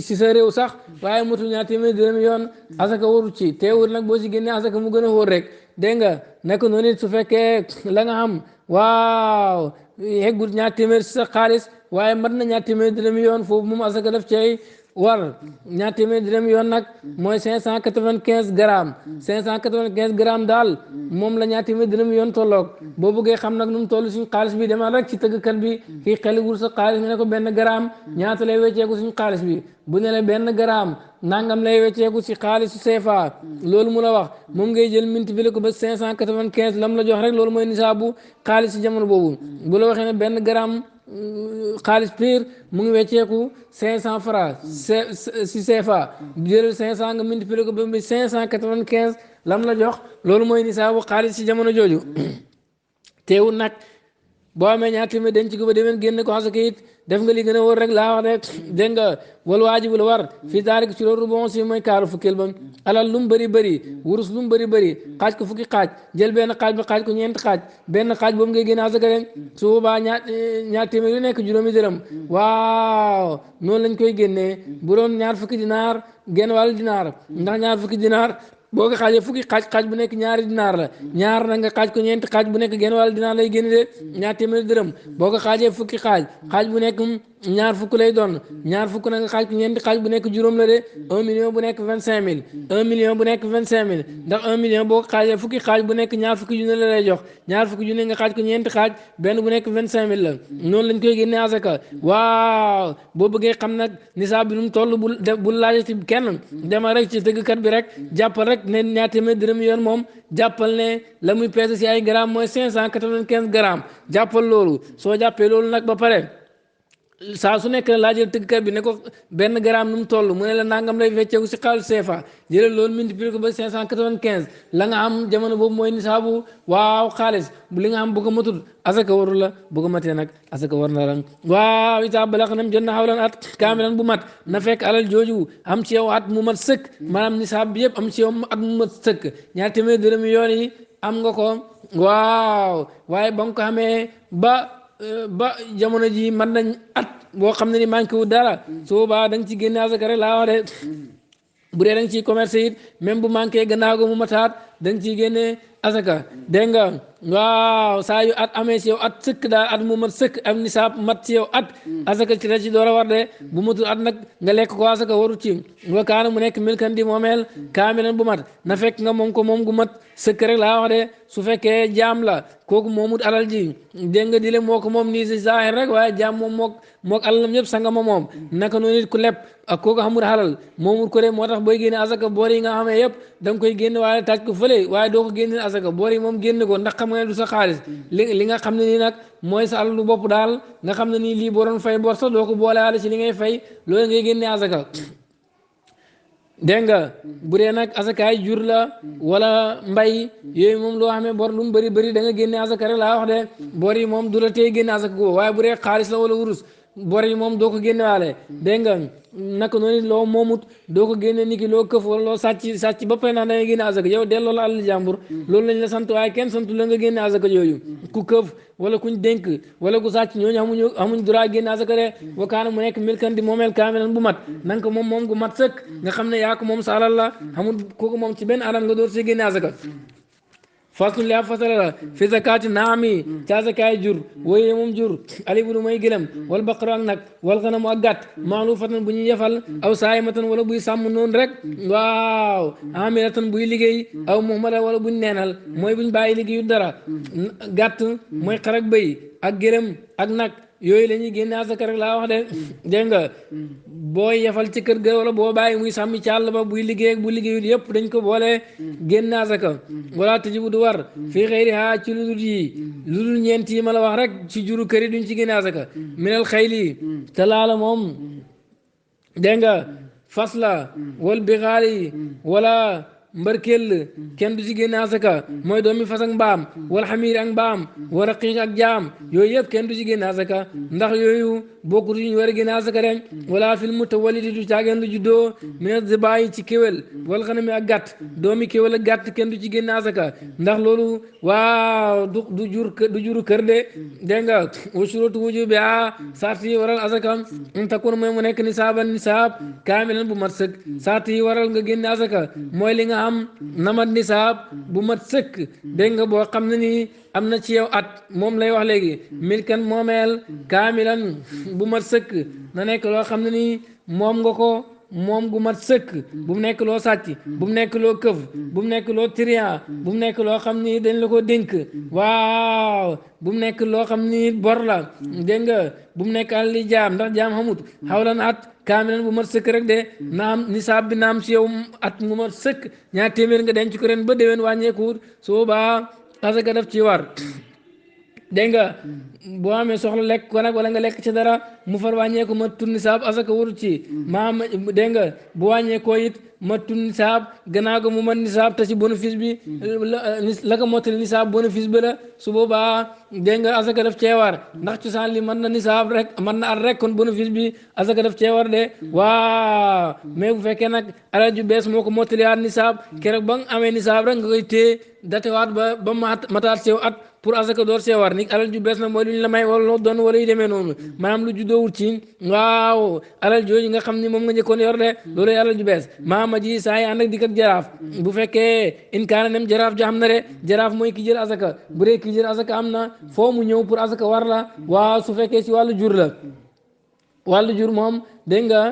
si sa réew sax waaye matul ñaar téeméeri dërëm yoon asaka waru ci teewul nag boo si génnee asaka mu gën a wóor rek dégg nga naka noonu it su fekkee la nga xam waaw yeggul ñaar téeméer si sa xaalis waaye mat na ñaar téeméeri dërëm yoon foofu moom asaka daf cay war ñaar téeméer dërëm yoon nag mooy 595 grammes 595 grammes daal moom la ñaar téeméer dërëm yoon tolloog boo bëggee xam nag nu mu toll suñu xaalis bi demal rek ci tëggkat bi kii xeliwul sa xaalis nga ne ko benn gramme ñaata lay wecceeku suñu xaalis bi bu ne la benn gramme nangam lay wecceeku ci xaalisu CFA loolu mu la wax moom ngay jël multiplier ko ba 595 lam la jox rek loolu mooy nisaabu xaalis ci jamono boobu bu la waxee ne benn gramme xaalis pire mu ngi wecceeku 500 francs si CFA jëlal 500 nga multiplier ko ba 595 lam la jox loolu mooy nisaabu xaalis ci jamono jooju teewul nag boo amee ñaar téeméer denc ko ba demeen génn ko xasaka it def nga li gën a wóor rek laa wax de dégg nga wal waajibu la war fii tarik ci loolu bon si mooy kaaru fukkeel ba alal lu mu bëri bëri wurus lu mu bëri bëri xaaj ko fukki xaaj jël benn xaaj ba xaaj ko ñeenti xaaj benn xaaj boobu ngay génn xasaka de su boobaa ñaar téeméer yu nekk juróomi dërëm waaw noonu lañ koy génnee bu doon ñaar fukki dinaar genn wàllu dinaar ndax ñaar fukki dinaar boo ko xaajee fukki xaaj bu nekk ñaari dinaar la ñaar na nga xaaj ko ñeenti xaaj bu nekk genn wàll dinaar lay génn de ñaar téeméeri dërëm boo ko xaajee fukki xaaj bu nekk ñaar fukk lay doon ñaar fukk na nga xaaj ko ñeenti xaaj bu nekk juróom la de 1 million bu nekk 25 000 1 million bu nekk 25 000 ndax 1 million boo ko xaajee fukki xaaj bu nekk ñaar fukki junne la lay jox ñaar fukki junne nga xaaj ko ñeenti xaaj benn bu nekk 25 000 la noonu lañ koy génnee asaka waaw boo bëggee xam nag nisaab bi nu mu toll bul laajati kenn demal rek ci tëggkat bi rek jàppal rek ne ñaar téeméer dërëm yoon moom jàppal ne la muy peese si ay grammes mooy 595 grammes jàppal loolu soo jàppee loolu nag ba pare saa su nekk laajal tëggkat bi ne ko benn gramme nu mu toll mu ne la nangam lay fecceeku si xaalis CFA jëlal loolu multiplié ko ba 595 la nga am jamono boobu mooy nisaabu waaw xaalis bu li nga am bu ko matul asaka waru la bu ko matee nag asaka war na la waaw itaa balax nam jot na xawlan at kaamilan bu mat na fekk alal jooju am ci yow at mu mat sëkk maanaam nisaab bi yëpp am ci yow at mu mat sëkk ñaar téeméer dërëm yoon yi am nga ko waaw waaye ba nga ko xamee ba jamono ji man nañ at boo xam ne ni manqué wu dara soo baa da nga ci génne asaka rek laa wax de bu dee da nga ciy commerce it même bu manqué gannaaw ga mu mataat da nga ciy génne asaka dégg nga waaw saa yu at amee ci yow at sëkk daal at mu mat sëkk am nisaab mat ci yow at asaka ci la ci door a war de bu matul at nag nga lekk ko asaka waru ci wa kaana mu nekk milkan di moomeel kaamilan bu mat na fekk nga moom ko moom gu mat sëkk rek laa wax de su fekkee jaam la kooku moomut alal ji dégg nga di le moo ko moom nii si zaahir rek waaye jaam moom mook alalam yëpp sanga ma moom naka noonu nit ku lepp ak kooku xamul xalal moomut ko de moo tax booy génne asaka boor yi nga xamee yëpp da nga koy génne waaye taaj ko fële waaye doo ko génne asaka boor yi moom génne ko ndax xam nga ne du sa xaalis li nga xam ne nii nag mooy sa alalu bopp daal nga xam ne nii lii boo doon fay bor sax doo ko boole waale ci li ngay fay loolu ngay génne asaka dégg nga bu dee nag asakaay jur la wala mbay yooyu moom loo xamee bor lu mu bëri bëri da nga génne asaka rek laa wax de bor yi moom du la tey génne asaka ko waaye bu dee xaalis la wala wurus bor yi moom doo ko génne waale dégg nga naka noonu loo moomut doo ko génne niki loo këf wala loo sàcc ba pare naa da nga génne asaka yow delloo la alal jàmbur loolu lañ la sant waaye kenn santu la nga génne asaka yooyu ku këf wala kuñ dénk wala ku sàcc ñooñu amuñ droit génne asaka de wa kaana mu nekk milkan di moomeel kaamilan bu mat nanga ko moom gu mat sëkk nga xam ne yaa ko moom sa alal la xamul kooku moom ci benn alal nga door see génne asaka fasul li ab fasala la fi zakaati naami ca zakaay jur wooye moom jur alibulu mooy gëlëm wal baqaru ak nag wal xanamu ak gàtt maalufatan bu ñuy yefal aw saayimatan wala buy sàmm noonu rek waaw amilatan buy liggéey aw muhmala wala buñ neenal mooy buñ bàyyi liggéeyu dara gàtt mooy xar ak bëy ak gëlëm ak nag yooyu la ñuy génne asaka rek laa wax de dégg nga boo yefal ci kër ga wala boo bàyyi muy sàmmi ci àll ba buy liggéey ak bu liggéeyul yëpp dañ ko boole génne asaka wala tajibu du war fii xëyri ha ci lu dul yi lu dul ñeent yi ma la wax rek ci juru kër yi duñ ci génne asaka minal xayli te laala moom dégg nga fas la wal bixaali wala mbarkel kenn du ci génne asaka mooy doomi fas ak mbaam wala xamiir ak mbaam wala xiix ak jaam yooyu yëpp kenn du ci génne asaka ndax yooyu bokkut ñu war a génne asaka rek wala fil mutawallidi du caageen lu juddoo mina zibaayi ci kéwél wala xanami ak gàtt doomi kéwél ak gàtt kenn du ci génne asaka ndax loolu waaw du juru kër de dégg nga wa shurutu wujubi sart yi waral asaka in takun mooy mu nekk nisaab kaamilan bu mat sëkk sart yi waral nga génne asaka mooy li nga nga am namat nisaab bu mat sëkk dégg nga boo xam ne nii am na ci yow at moom lay wax léegi milkan moomeel kaamilan bu mat sëkk na nekk loo xam ne nii moom nga ko moom gu mat sëkk bu mu nekk loo sàcc bu mu nekk loo këf bu mu nekk loo trian bu mu nekk loo xam ni dañ la ko dénk waaw bu mu nekk loo xam ni bor la dégg nga bu mu nekk àlli jaam ndax jaam xamut xawlan at kaamilan bu mat sëkk rek de naam nisaab bi naam si yow at mu mat sëkk ñaar téeméer nga denc ko ren ba déwén wàññeekuwut su boobaa asaka daf ci war dégg nga boo amee soxla lekk ko nag wala nga lekk ci dara mu far wàññeeku ma tun nisaab asaka warut ci maam dégg nga bu wàññeekoo it ma tun nisaab gannaaw ga mu mën nisaab te ci bénéfice bi la ko mottali nisaab bénéfice bi la su boobaa dégg nga asaka daf cee war ndax cosaan li mën na nisaab rek mën na at rek kon bénéfice bi asaka daf cee war de waaw mais bu fekkee nag alal ju bees moo ko mottali at nisaab keroog ba nga amee nisaab rek nga koy téye datewaat ba mataat sew at pour asaka door see war ni alal ju bees na mooy lu ñu la may wala loo doon wala yu demee noonu maanaam lu juddoowul ci waaw alal jooju nga xam ni moom nga njëkkoon yor de loolu alal ju bees maama ji saa yi ànd ak dikk ak jaraaf bu fekkee in kaana nem jaraaf jo xam na de jaraaf mooy ki jël asaka bu dee ki jël asaka am na foo mu ñëw pour asaka war la waaw su fekkee si wàllu jur la wàllu jur moom dégg nga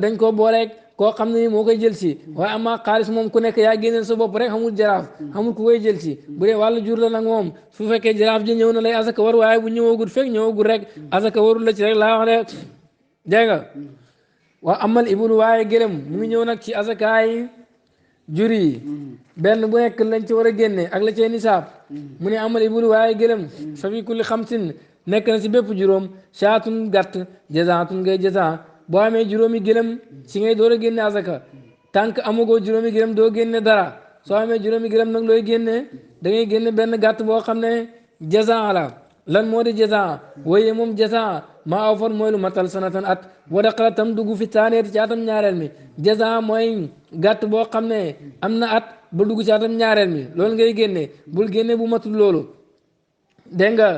dañ ko booleeg koo xam ne moo koy jël si waaye amaa xaalis moom ku nekk yaa génneel sa bopp rek xamul jaraaf xamul ku koy jël si bu dee wàllu jur la nag moom su fekkee jaraaf ji ñëw na lay asaka war waaye bu ñëwagul fekk ñëwagul rek asaka warul la ci rek laa wax de dégg nga waa amal ibul waaye gërëm mu ngi ñëw nag ci asakaay jur yi benn bu nekk lañ ci war a génne ak la cee nisaab mu ne amal ibul waaye gërëm fa fi kulli xamsin nekk na si bépp juróom saatun gàtt jazaatun ngay jazaa boo amee juróomi gëlëm si ngay door a génne asaka tànk amagoo juróomi gëlëm doo génne dara soo amee juróomi gëlëm nag looy génne da ngay génne benn gàtt boo xam ne jazaa la lan moo di jazaa waaye moom jazaa maa aw fan mooy lu matal sanatan at wala xala tam dugg fi taaneeti ci atam ñaareel mi jazaa mooy gàtt boo xam ne am na at ba dugg ci atam ñaareel mi loolu ngay génne bul génne bu matul loolu dégg nga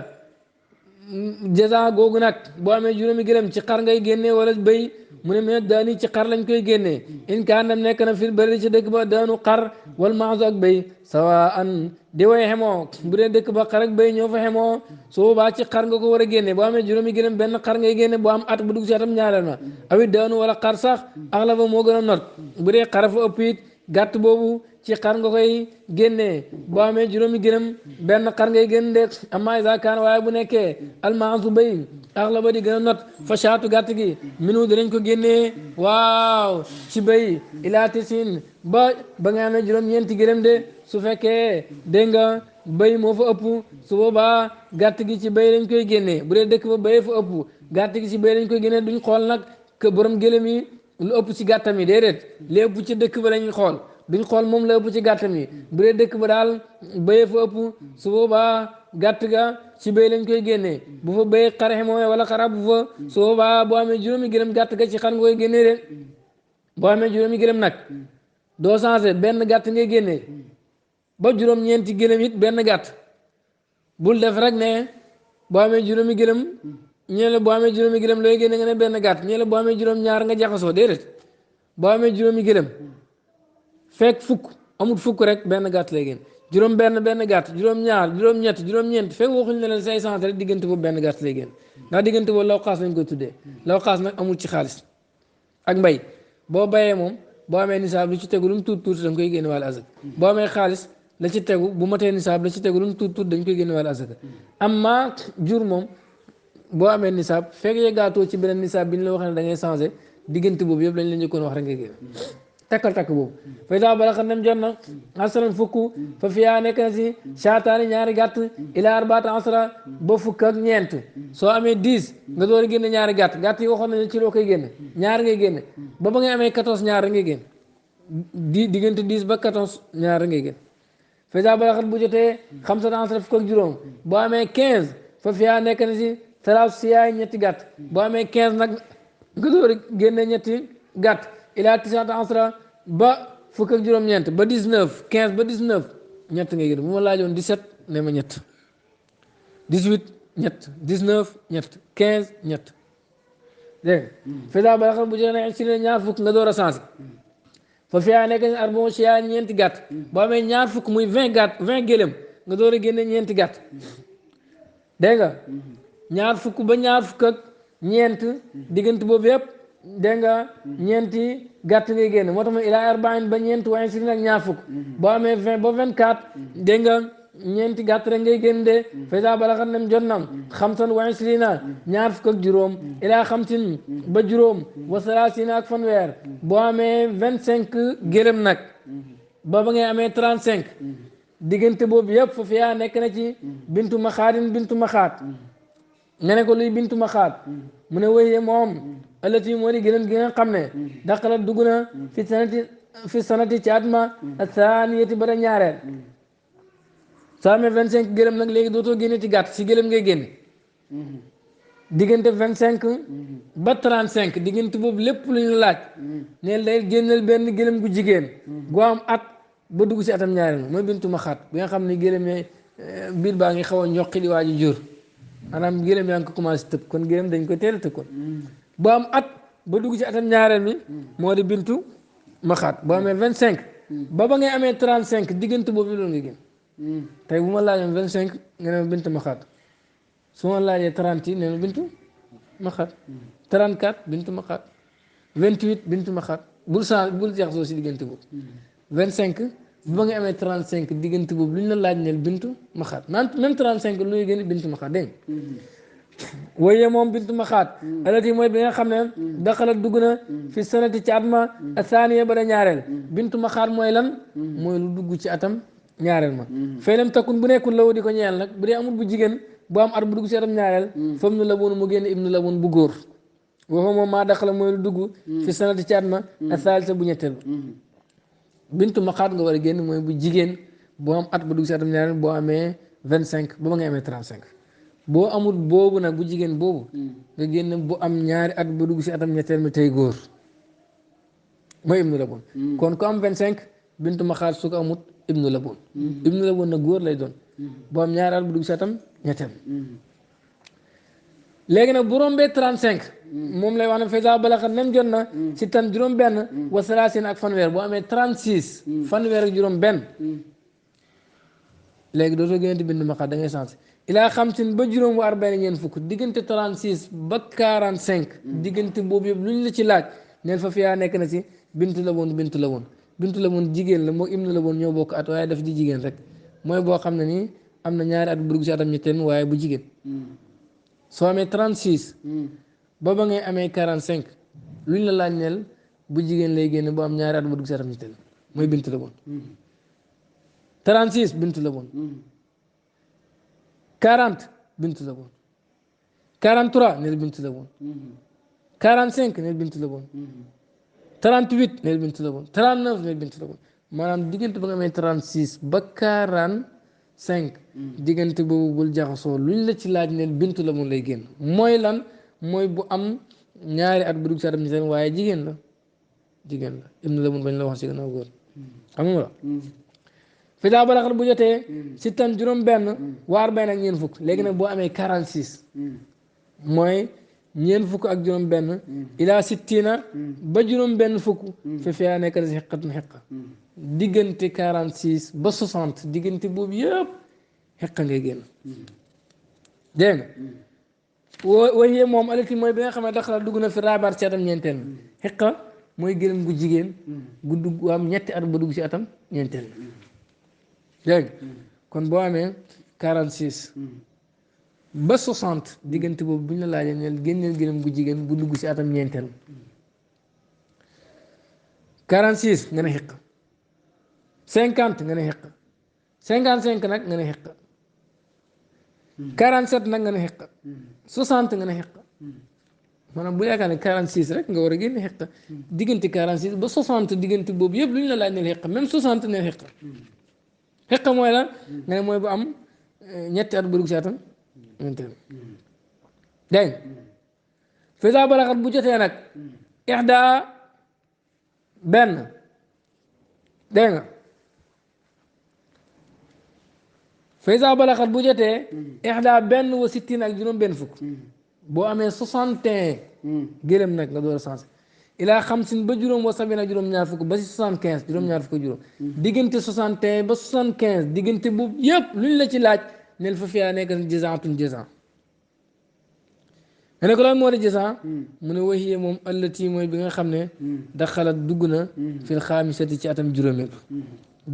jaza googu nag boo amee juróomi gëlëm ci xar ngay génnee wala béy mu ne mais daani ci xar lañ koy génnee in kaan nam nekk na fil bëri ci dëkk ba daanu xar wal maasu ak béy sawa an di way xemoo bu dee dëkk ba xar ak béy ñoo fa xemoo su boobaa ci xar nga ko war a génne boo amee juróomi gëlëm benn xar ngay génne boo am at bu dugg ci atam ñaareel ma awit daanu wala xar sax axla ba moo gën a not bu dee xar fa ëpp it gàtt boobu ci xar nga koy génnee boo amee juróomi gëlëm benn xar ngay génn de amma isa kaan waaye bu nekkee almaasu béy axla ba di gën a not fa caatu gàtt gi minu dinañ ko génnee waaw ci béy ilaa tisin ba nga amee juróom-ñeenti gëlëm de su fekkee dégg nga béy moo fa ëpp su boobaa gàtt gi ci béy lañ koy génnee bu dee dëkk ba béy fa ëpp gàtt gi ci béy lañ koy génnee duñ xool nag que borom gëlëm yi lu ëpp ci gàttam yi déedéet li ëpp ci dëkk ba lañuy xool duñ xool moom la ëpp ci gàttam yi bu dee dëkk ba daal béyee fa ëpp su boobaa gàtt ga ci béy lañ koy génnee bu fa béy xaraxe moom wala xara bu fa su boobaa boo amee juróomi gëlëm gàtt ga ci xar nga koy génnee de boo amee juróomi gëlëm nag doo changé benn gàtt ngay génnee ba juróom-ñeenti gëlëm it benn gàtt bul def rek ne boo amee juróomi gëlëm ñee la boo amee juróomi gëlëm looy génne nga ne benn gàtt ñee la boo amee juróom-ñaar nga jaxasoo déedéet boo amee juróomi gëlëm fekk fukk amul fukk rek benn gàtt lay génn juróom benn gàtt juróom-ñaar juróom-ñett juróom-ñeent fekk waxuñ ne leen 500 rek diggante boobu benn gàtt lay génn ndax diggante boobu law xaas lañ koy tuddee law xaas nag amul ci xaalis ak mbay boo bayee moom boo amee nisaab lu ci tegu lu mu tuut tuuti da nga koy génne wàllu azak boo amee xaalis la ci tegu bu matee nisaab la ci tegu lu mu tuut tuuti dañ koy génne wàllu azak amma jur moom boo amee nisaab fekk yeggaatoo ci beneen nisaab bi ñu la waxee ne da ngay changé diggante boobu yëpp lañ la njëkkoon wax rek nga génn takkal takk boobu fay daa bala xam nem jot na asalan fukk fa fiyaa nekk na si saataani ñaari gàtt ila arbaata asra ba fukk ak ñeent soo amee 10 nga door a génne ñaari gàtt yi waxoon nañu ci loo koy génne ñaar ngay génne ba ngay amee 14 ñaar ngay génne diggante 10 ba 14 ñaar ngay génne fay daa bala xam bu jotee xam sa asra fukk ak juróom boo amee 15 fa fiyaa nekk na si salaas siyaay ñetti gàtt boo amee 15 nag nga door a génne ñetti gàtt ilaa tisaata asra ba fukk ak juróom-ñeent ba 19 15 ba 19 ñett ngay génn bu ma laajoon 17 ne ma ñett 18 ñett 19 ñett 15 ñett dégg nga fesa ba xam bu jëlee si ne ñaar fukk nga door a sensé fa fiyaa nekk na arbon siyaa ñeenti gàtt boo amee ñaar fukk muy 20 gàtt 20 gëlëm nga door a génne ñeenti gàtt dégg nga ñaar fukk ba ñaar fukk ak ñeent diggante boobu yëpp dégg nga ñeenti gàtt ngay génn moo tax ma ilaa arbain ba ñeent waaye si nag ñaar fukk boo amee 20 ba 24 dégg nga ñeenti gàtt rek ngay génn de fayda balaxat nem jot nam xamsan wa isrina ñaar fukk ak juróom ilaa xamsin ba juróom wa salaasina ak fanweer boo amee 25 gëlëm nag ba ngay amee 35 diggante boobu yëpp foofu yaa nekk na ci bintu maxaatin bintu maxaat nga ne ko luy bintu maxaat mu ne wéyee moom ëllëti moo di gëlëm gi nga xam ne daqalat dugg na fi sanati ci at ma asaaniyati ba da ñaareel soo amee 25 gëlëm nag léegi dootoo génne ci gàtt si gëlëm ngay génne diggante 25 ba 35 diggante boobu lépp lu ñu laaj neel day génneel benn gëlëm gu jigéen gu am at ba dugg si atam ñaareel mooy bintu maxaat bi nga xam ne gëlëm yi biir baa ngi xaw a ñoqi di waaju jur maanaam gëlëm yaa ngi ko commencé tëb kon gëlëm dañ koy teel a tëb kon boo am at ba dugg ci atam ñaareel bi moo di bintu maxaat boo amee 25 ba ngay amee 35 diggante boobu loolu nga génn tey bu ma laajoon 25 nga ne ma bintu maxaat su ma laajee 30 yi nee na bintu maxaat 34 bintu maxaat 28 bintu maxaat bul jaxasoo si diggante boobu 25 ba nga amee 35 diggante boobu lu ñu la laaj neel bintu maxaat même 35 lu ñuy génn bintu maxaat dégg nga waaye moom bintu maxaat alati mooy bi nga xam ne daxalat dugg na fi sanati ci at ma asaaniya ba da ñaareel bintu maxaat mooy lan mooy lu dugg ci atam ñaareel ma fay lam takkun bu nekkul law di ko ñeel nag bu dee amul bu jigéen bu am at bu dugg ci atam ñaareel fam nu la woon mu génn ibnu la woon bu góor waxoo moom maa daxala mooy lu dugg fi sanati ci at ma asaalisa bu ñetteel ba bintu maxaat nga war a génn mooy bu jigéen boo am at bu dugg ci atam ñaareel boo amee 25 ba nga amee 35 boo amul boobu nag bu jigéen boobu nga génn bu am ñaari at bu dugg ci atam ñetteel mi tey góor mooy ibnu la woon kon ku am 25 bintu maxaat su ko amut ibnu la woon ibnu la woon nag góor lay doon boo am ñaari at bu dugg ci atam ñetteel léegi nag bu rombee 35 moom lay wax ne fayda balaxat nem jot na ci tan juróom benn wa salaasin ak fanweer boo amee 36 fanweer ak juróom benn léegi dootoo gënati bintu maxaat da ngay sensé ilaa xamsin ba juróom wa arbain ñeen fukk diggante 36 ba 45 diggante boobu yëpp lu ñu la ci laaj neen fa fiyaa nekk na ci bintu la woon bintu la woon bintu la woon jigéen la moo ibnu la woon ñoo bokk at waaye daf di jigéen rek mooy boo xam ne nii am na ñaari at bu dugg ci atam ñetteen waaye bu jigéen soo amee 36 ba ngay amee 45 lu ñu la laaj neel bu jigéen lay génn boo am ñaari at bu dugg ci atam ñetteen mooy bintu la woon 36 bintu la woon 40 bintu la woon 43 neel bintu la woon 45 neel bintu la woon 38 neel bintu la woon 39 neel bintu la woon maanaam diggante ba nga amee 36 ba 45 diggante boobu bul jaxasoo luñ la ci laaj neel bintu la woon lay génn mooy lan mooy bu am ñaari at bu dugg ci atam ñi seen waaye jigéen la ibnu la woon bañ la wax ci gannaaw góor xam nga la fi daa balaxat bu jotee si tan juróom benn waar benn ak ñeen fukk léegi nag boo amee 46 mooy ñeen fukk ak juróom benn ilaa sittina ba juróom benn fukk fi fiyaa nekk si xeqatun xeqa diggante 46 ba 60 diggante boobu yëpp xeqa ngay génn dégg nga waaye moom alati mooy bi nga xam ne daxala dugg na fi raabaat ci atam ñeenteel xeqa mooy gëlëm gu jigéen gu dugg am ñetti at ba dugg ci atam ñeenteel dégg kon boo amee 46 ba 60 diggante boobu bu ñu la laajee neel génneel gëlëm gu jigéen bu dugg ci atam ñeenteel 46 nga ne xiq 50 nga ne xiq 55 nag nga ne xiq 47 nag nga ne xiq 60 nga ne xiq maanaam bu yaakaar ne 46 rek nga war a génne xiq diggante 46 ba 60 diggante boobu yëpp lu ñu la laaj neel xiq même 60 neel xiq xiq mooy la nga ne mooy bu am ñetti at bu dugg ci atam ñeenteel dégg fisa balaxat bu jotee nag ixda benn dégg nga fisa balaxat bu jotee ixda benn wa sittin ak juróom benn fukk boo amee 61 gëlëm nag nga door a sensé ilaa xamsin ba juróom wa sabina juróom-ñaar fukk ba si 75 juróom-ñaar fukk juróom diggante 61 ba 75 diggante boobu yëpp luñ la ci laaj nel fa fiyaa nekk jazaatun jazaa nga ne ko lan moo di jazaa mu ne wahiya moom allati mooy bi nga xam ne daxalat dugg na fil xaamisati ci atam juróomeel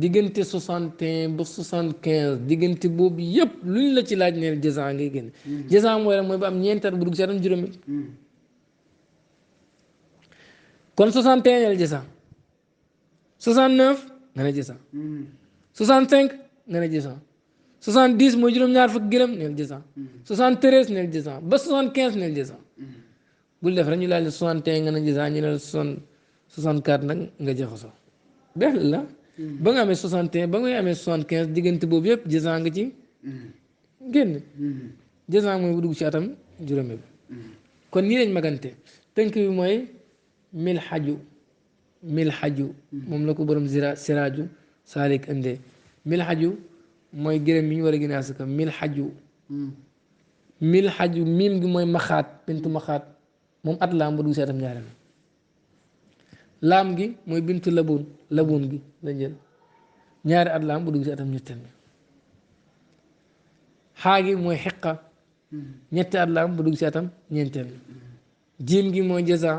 diggante 61 ba 75 diggante boobu yëpp luñ la ci laaj neel jazaa ngay génn jazaa mooy rek mooy ba am ñeenti at bu dugg ci atam juróomeel kon 61 neel jazaa 69 nga ne jazaa 65 nga ne jazaa 70 mooy juróom-ñaar fukk gërëm neel jazaa 73 neel jazaa ba 75 neel jazaa bul def rek ñu laaj la 61 nga ne jazaa ñu ne la 64 nag nga jaxasoo benn la ba nga amee 61 ba ngay amee 75 diggante boobu yëpp jazaa nga ci génn jazaa mooy bu dugg ci atam juróomi bi kon nii lañ magante tënk bi mooy mil xaju moom la ko borom siraaju saalik indee mil xaju mooy gërëm yi ñu war a gën a asaka mil xaju miim gi mooy maxaat bintu maxaat moom at laam ba dugg si atam ñaareel laam gi mooy bintu labuun gi la jël ñaari at laam ba dugg si atam ñetteel xaa gi mooy xiqa ñetti at laam ba dugg si atam ñeenteel jiim gi mooy jazaa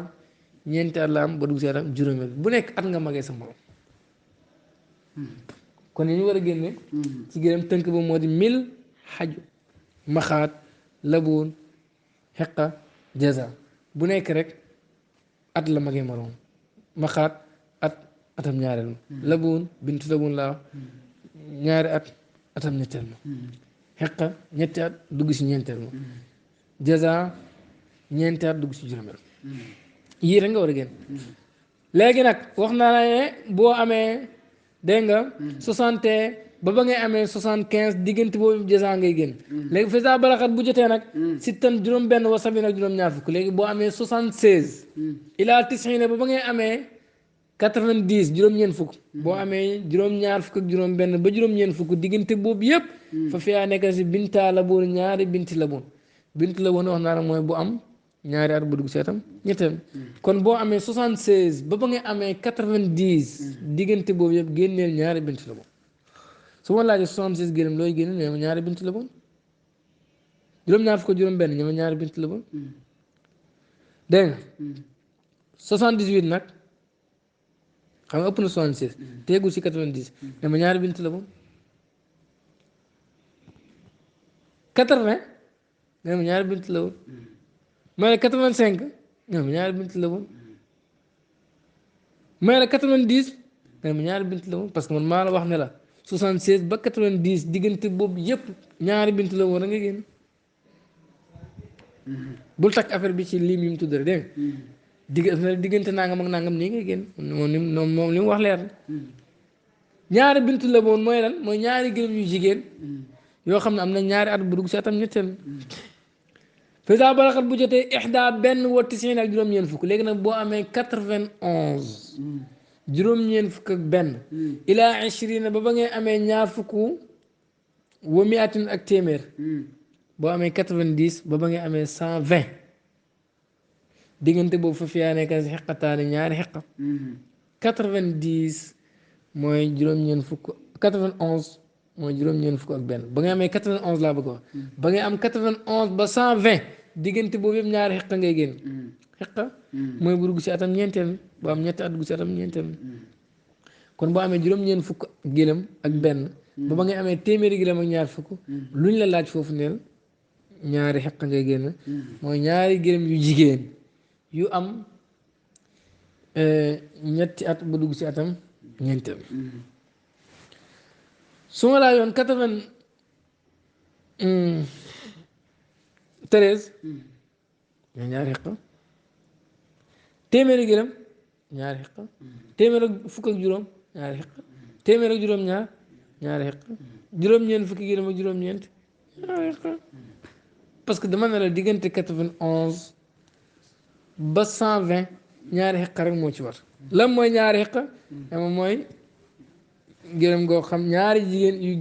ñeenti at laam ba dugg si atam juróomeel bu nekk at nga magee sa morom kon yi ñu war a génne ci gërëm tënk ba moo di mil xaju maxaat labuun xeqa jaza bu nekk rek at la magee moroom maxaat atam ñaareel ma labuun bintu labuun laa ñaari atam ñetteel ma xeqa ñetti at dugg si ñeenteel ma jaza ñeenti at dugg si juróomeel yii rek nga war a génn léegi nag wax naa la ne boo amee dégg nga 60 ba ngay amee 75 diggante boobu jazaa ngay génn léegi fasa balaxat bu jotee nag sittan juróom-benn wa sabina ak juróom-ñaar fukk léegi boo amee 76 ilaa tisina ba ngay amee 90 juróom-ñeent fukk boo amee juróom-ñaar fukk ak juróom-benn ba juróom-ñeent fukk diggante boobu yëpp fa fiyaa nekk si binta laboon ñaari binti laboon binti laboon wax naa la mooy bu am ñaari at bu dugg seetam ñetteel kon boo amee 76 ba ngay amee 90 diggante boobu yëpp génneel ñaari bint la boon su ma laajee 76 génneel looy génne ñoom ñaari bint la boon juróom-ñaar fukk juróom-benn ñoom ñaari bint la boon dégg nga 78 nag xam nga ëpp na 76 teegul si 90 ñoom ñaari bint la boon 80 ñoom ñaari bint la boon may la 85 ñoom ñaari bint la woon may la 90 ñoom ñaari bint la woon parce que man maa la wax ne la 76 ba 90 diggante boobu yëpp ñaari bint la woon a nga génn bul takk affaire bi ci lim yi mu tudd rek dégg nga diggante nangam ak nangam nii ngay génn moom li mu wax leer na ñaari bint la woon mooy lan mooy ñaari gërëm yu jigéen yoo xam ne am na ñaari at bu dugg si atam ñetteel fasa balaxat bu jotee ixda benn wa tisiin ak juróom-ñeent fukk léegi nag boo amee 91 juróom-ñeent fukk ak benn ilaa ishrina ba ngay amee ñaar fukk wa miatin ak téeméer boo amee 90 ba ngay amee 120 diggante boobu fa fiyaa nekk si xeqataani ñaari xeqa 90 mooy juróom-ñeent fukk 91 mooy juróom-ñeent fukk ak benn ba ngay amee 91 laa bëgg wax ba ngay am 91 ba 120 diggante boobu yëpp ñaari xeqa ngay génn xeqa mooy bu dugg si atam ñeenteel boo am ñetti at dugg si atam ñeenteel kon boo amee juróom-ñeent fukk gëlëm ak benn ba ngay amee téeméeri gëlëm ak ñaar fukk luñ la laaj foofu neel ñaari xeqa ngay génn mooy ñaari gëlëm yu jigéen yu am ñetti at ba dugg si atam ñeenteel su ma laa yoon 93 ñaari xeqa téeméeri gërëm ñaari xeqa téeméer ak fukk ak juróom ñaari xeqa téeméer ak juróom-ñaar ñaari xeqa juróom-ñeent fukki gërëm ak juróom-ñeent ñaari xeqa parce que dama ne la diggante 91 ba 120 ñaari xeqa rek moo ci war lan mooy ñaari xeqa ama mooy gërëm goo xam ñaari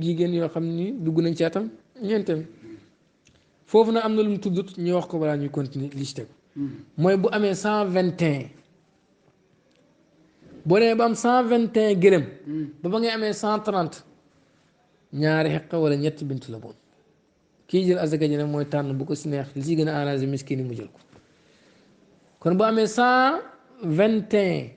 jigéen yoo xam ni dugg nañ ci atam ñeenteel foofu nag am na lu mu tuddut ñu wax ko balaa ñuy continuer li ci tegu mooy bu amee 121 boo demee ba am 121 gëlëm ba ngay amee 130 ñaari xeq wala ñetti bint la boon kii jël azaka ji nag mooy tànn bu ko si neex li ci gën a arrangé miskin yi mu jël ko kon bu amee 121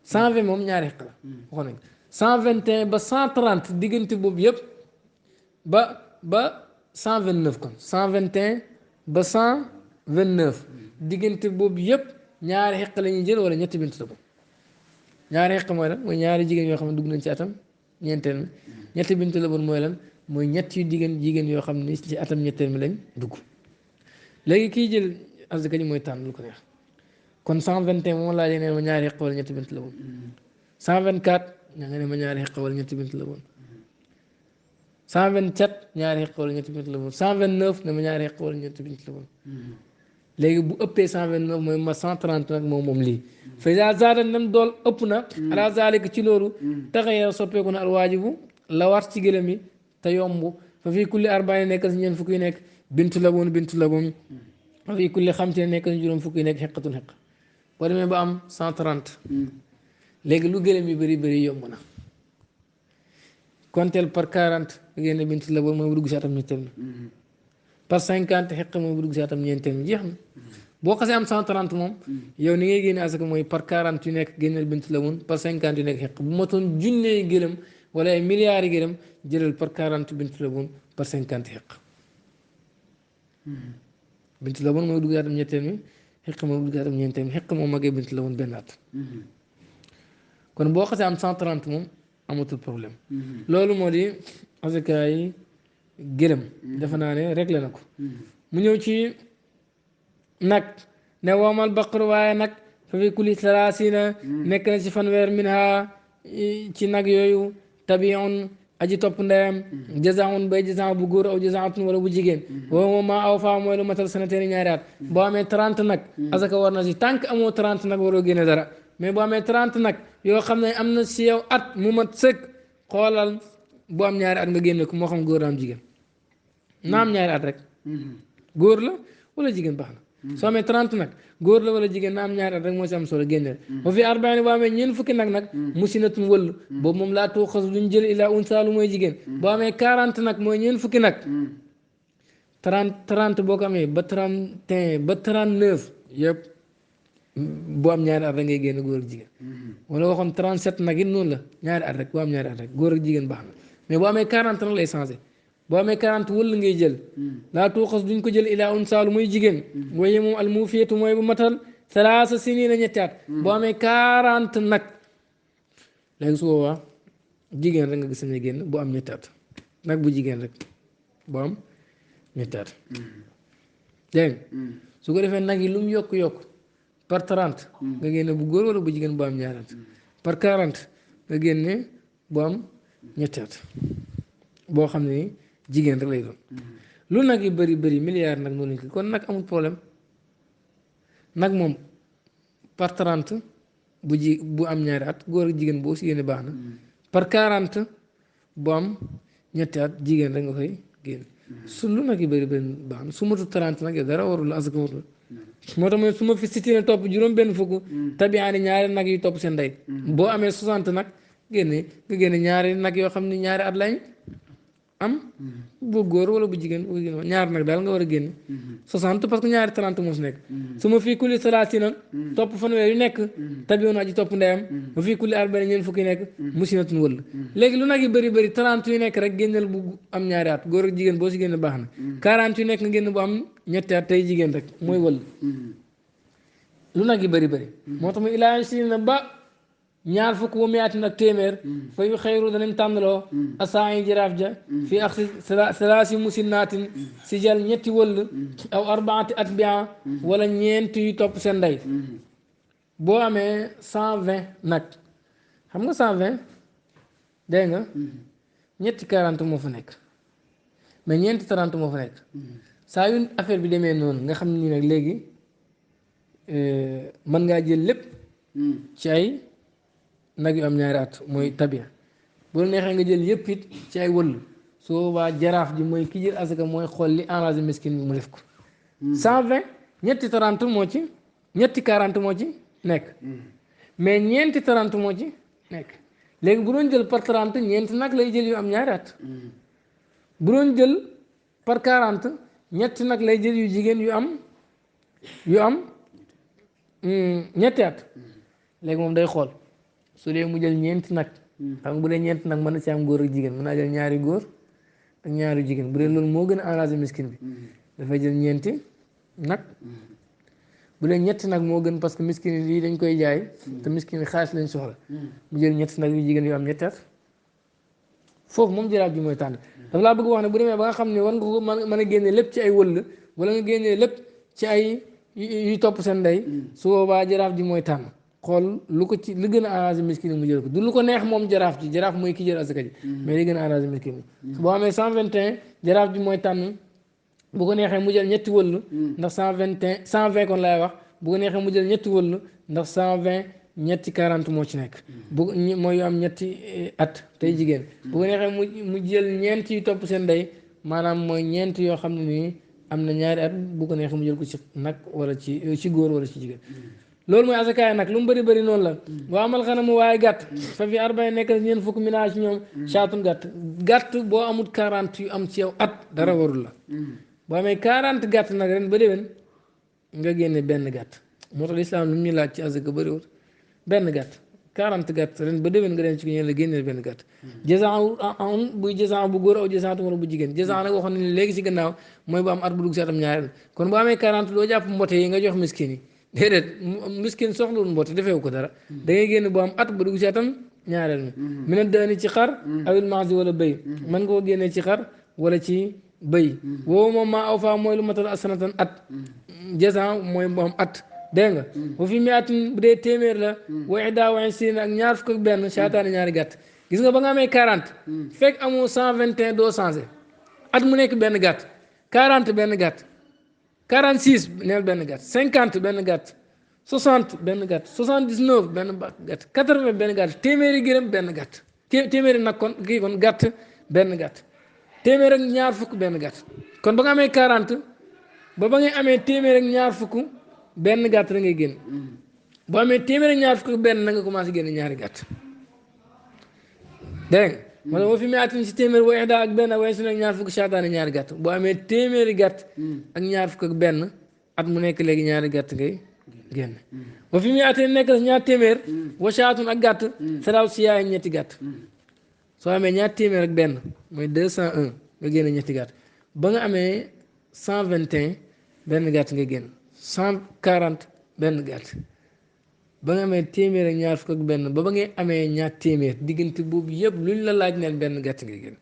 120 moom ñaari xeq la waxoon nañ 121 ba 130 diggante boobu yëpp ba 129 kon 121 ba 129 diggante boobu yëpp ñaari xeq la ñuy jël wala ñetti bint la ko ñaari xeq mooy lan mooy ñaari jigéen yoo xam ne dugg nañ ci atam ñeenteel mi ñetti bint la bon mooy lan mooy ñett yu jigéen yoo xam ne ci atam ñetteel mi lañ dugg léegi kii jël azaka ji mooy tànn lu ko neex kon 121 moom laa ne ma ñaari xeq wala ñetti bint la bon 124 nga ne ma ñaari xeq wala ñetti bint la bon 127 ñaari xeq wala ñetti bint la bon 129 ne ma ñaari xeq wala ñetti bint la bon léegi bu ëppee 129 mooy ma 130 nag moom lii fa iza zaada ndem dool ëpp na ala zalika ci loolu taxayyara soppeeku na alwaajibu la war ci gëlëm yi te yomb fa fii kulli arbaani nekk si ñeent fukki nekk bintu la boon fa fii kulli xamsi nekk si juróom fukki nekk xeqatun xeq boo demee ba am 130 léegi lu gëlëm yi bëri yomb na konteel par 40 génne bintu la boon mooy bu dugg si atam ñetteel mi par 50 xeq mooy bu dugg si atam ñeenteel mi jeex na boo xasee am 130 moom yow ni ngay génne asaka mooy par 40 yu nekk génneel bintu la boon par 50 yu nekk xeq bu matoon junnee gëlëm wala ay milliards yi gëlëm jëlal par 40 bintu la boon par 50 xeq bintu la boon mooy dugg si atam ñetteel mi xeq mooy bu dugg si atam ñeenteel mi xeq moom magee bintu la boon benn at kon boo xasee am 130 moom amatul problème loolu moo di asaka yi gëlëm defe naa ne réglé na ko mu ñëw ci nag ne woomal baqar waaye nag fa fi kulli salaasina nekk na ci fanweer min ha ci nag yooyu tabiun aji topp ndeyam jazaun bay jazaa bu góor aw jazaatun wala bu jigéen woo moom maa aw faa mooy lu matal sanateeni ñaari at boo amee 30 nag asaka war na si tant que amoo 30 nag waroo génne dara mais boo amee 30 nag yoo xam ne am na si yow at mu mat sëkk xoolal bu am ñaari at nga génne ko moo xam góor am jigéen na am ñaari at rek góor la wala jigéen baax na soo amee 30 nag góor la wala jigéen na am ñaari at rek moo si am solo génneel ba fi arbaani boo amee ñeent fukki nag musinatun wëll boobu moom laa tuuxas duñ jël ilaa unsa lu mooy jigéen boo amee 40 nag mooy ñeent fukki nag 30 boo ko amee ba 31 ba 39 yëpp boo am ñaari at rek ngay génn góor ak jigéen wala waxoon 37 nag it noonu la ñaari at rek boo am ñaari at rek góor ak jigéen baax na mais boo amee 40 nag lay changé boo amee 40 wëll ngay jël laa tuuxas duñ ko jël ilaa unsa lu muy jigéen waaye moom al muufiyatu mooy bu matal salaasa siniina ñetti at boo amee 40 nag léegi su boobaa jigéen rek nga gis ne génn bu am ñetti at nag bu jigéen rek boo am ñetti at dégg su ko defee nag yi lu mu yokk par 30 nga génne bu góor wala bu jigéen bu am ñaari at par 40 nga génne bu am ñetti at boo xam ne jigéen rek lay doon lu nag yi bëri milliards nag noonu lañ ko kon nag amul problème nag moom par 30 bu am ñaari at góor ak jigéen boo si génne baax na par 40 bu am ñetti at jigéen rek nga koy génne su lu nag yi bëri baax na su matul 30 nag yow dara warul la asaka warul moo tax mooy su ma fi cité ne topp juróom benn fukk tabiaani ñaari nag yi topp seen ndey boo amee 60 nag nga génne ñaari nag yoo xam ne ñaari at lañ am bu góor wala bu jigéen ñaar nag daal nga war a génne 60 parce que ñaari 30 moo si nekk su ma fii kulli salaasina topp fanweer yu nekk tabiwoon aji topp ndeyam ma fii kulli arba'iin ñeent fukki nekk musinatun wëll léegi lu nag yi bëri 30 yu nekk rek génneel bu am ñaari at góor ak jigéen boo si génne baax na 40 yu nekk nga génn bu am ñetti at tey jigéen rek mooy wëll lu nag yi bëri moo tax mu ilaa na ba ñaar fukk bu miyaatin ak téeméer fa yu xayru danañ tànnaloo asaa yi jaraaf ja fii ak salaasi musinnaatin si jël ñetti wëll aw arbaati atbia wala ñeenti yu topp seen ndey boo amee 120 nag xam nga 120 dégg nga ñetti 40 moo fa nekk mais ñeenti 30 moo fa nekk saa yu affaire bi demee noonu nga xam ni nag léegi mën ngaa jël lépp ci ay nag yu am ñaari at mooy tabia bu la neexee nga jël yëpp it ci ay wëll su boobaa jaraaf ji mooy ki jël asaka mooy xool li enragé miskin bi mu def ko 120 ñetti 30 moo ci ñetti 40 moo ci nekk mais ñeenti 30 moo ci nekk léegi bu doon jël par 30 ñeenti nag lay jël yu am ñaari at bu doon jël par 40 ñetti nag lay jël yu jigéen yu am ñetti at léegi moom day xool su dee mu jël ñeenti nag xam nga bu dee ñeenti nag mën na ci am góor ak jigéen mën naa jël ñaari góor ak ñaari jigéen bu dee loolu moo gën a arrangé miskin bi dafay jël ñeenti nag bu dee ñetti nag moo gën parce que miskin yi dañ koy jaay te miskin yi xaalis lañ soxla mu jël ñetti nag yu jigéen yu am ñetti at foofu moom jaraaf ji mooy tànn dafa laa bëgg wax ne bu demee ba nga xam ne war nga ko mën a génne lépp ci ay wëll wala nga génnee lépp ci ay yu topp seen ndey su boobaa jaraaf ji mooy tànn xool lu ko ci li gën a arrangé miskin mu jël ko du lu ko neex moom jaraaf ji jaraaf mooy ki jël asaka ji mais li gën a arrangé miskin bi su boo amee 121 jaraaf ji mooy tànn bu ko neexee mu jël ñetti wëll ndax 121 120 kon laay wax bu ko neexee mu jël ñetti wëll ndax 120 ñetti 40 moo ci nekk bu mooy am ñetti at tey jigéen bu ko neexee mu jël ñeent yu topp seen ndey maanaam mooy ñeent yoo xam ne nii am na ñaari at bu ko neexee mu jël ko ci nag wala ci góor wala ci jigéen loolu mooy asakaay nag lu mu bëri bëri noonu la waa amal xanaa mu waaye gàtt fa fi arbay nekk na ñeent fukk minaa ci ñoom saatun gàtt boo amul 40 yu am ci yow at dara warul la boo amee 40 gàtt nag ren ba déwén nga génne benn gàtt moo tax lislaam lu mu ñu laaj ci asaka bëriwul benn gàtt 40 gàtt ren ba déwén nga dem ci ko ñeen la génneel benn gàtt jazaan am buy jazaan bu góor aw jazaan wala bu jigéen jazaan nag waxoon ne léegi ci gannaaw mooy bu am at bu dugg si atam ñaareel kon boo amee 40 doo jàpp mbote yi nga jox miskin yi déedéet miskin soxlawul mboote defewu ko dara da ngay génn boo am at ba dugg si atam ñaareel mi mina daani ci xar awil maasi wala bëy mën nga ko génnee ci xar wala ci bëy woowu moom maa aw faa mooy lu matal asanatan at jazaan mooy bu am at dégg nga bu fi mi atin bu dee téeméer la wa ihdaa wa ishriin ak ñaar fukk ak benn saataani ñaari gàtt gis nga ba nga amee 40 fekk amoo 121 doo changé at mu nekk benn gàtt 40 benn gàtt 46 neel benn gàtt 50 benn gàtt 60 benn gàtt 79 benn gàtt 80 benn gàtt téeméeri gërëm benn gàtt téeméeri nag kon kii kon gàtt benn gàtt téeméer ak ñaar fukk benn gàtt kon ba nga amee 40 ba ngay amee téeméer ak ñaar fukk benn gàtt la ngay génn boo amee téeméer ak ñaar fukk benn na nga commencé génn ñaari gàtt dégg nga moo tax fi mu atin si téeméer boo ihdaa ak benn waaye su nekk ñaar fukk saataane ñaari gàtt boo amee téeméeri gàtt ak ñaar fukk ak benn at mu nekk léegi ñaari gàtt ngay génn ba fi mu atin nekk la ñaar téeméer wa saatun ak gàtt salaaw si yaay ñetti gàtt soo amee ñaar téeméer ak benn mooy 201 nga génn ñetti gàtt ba nga amee 121 benn gàtt nga génn 140 benn gàtt ba nga amee téeméer ak ñaar fukk ak benn ba ngay amee ñaar téeméer diggante boobu yëpp luñ la laaj neen benn gàtt nga génn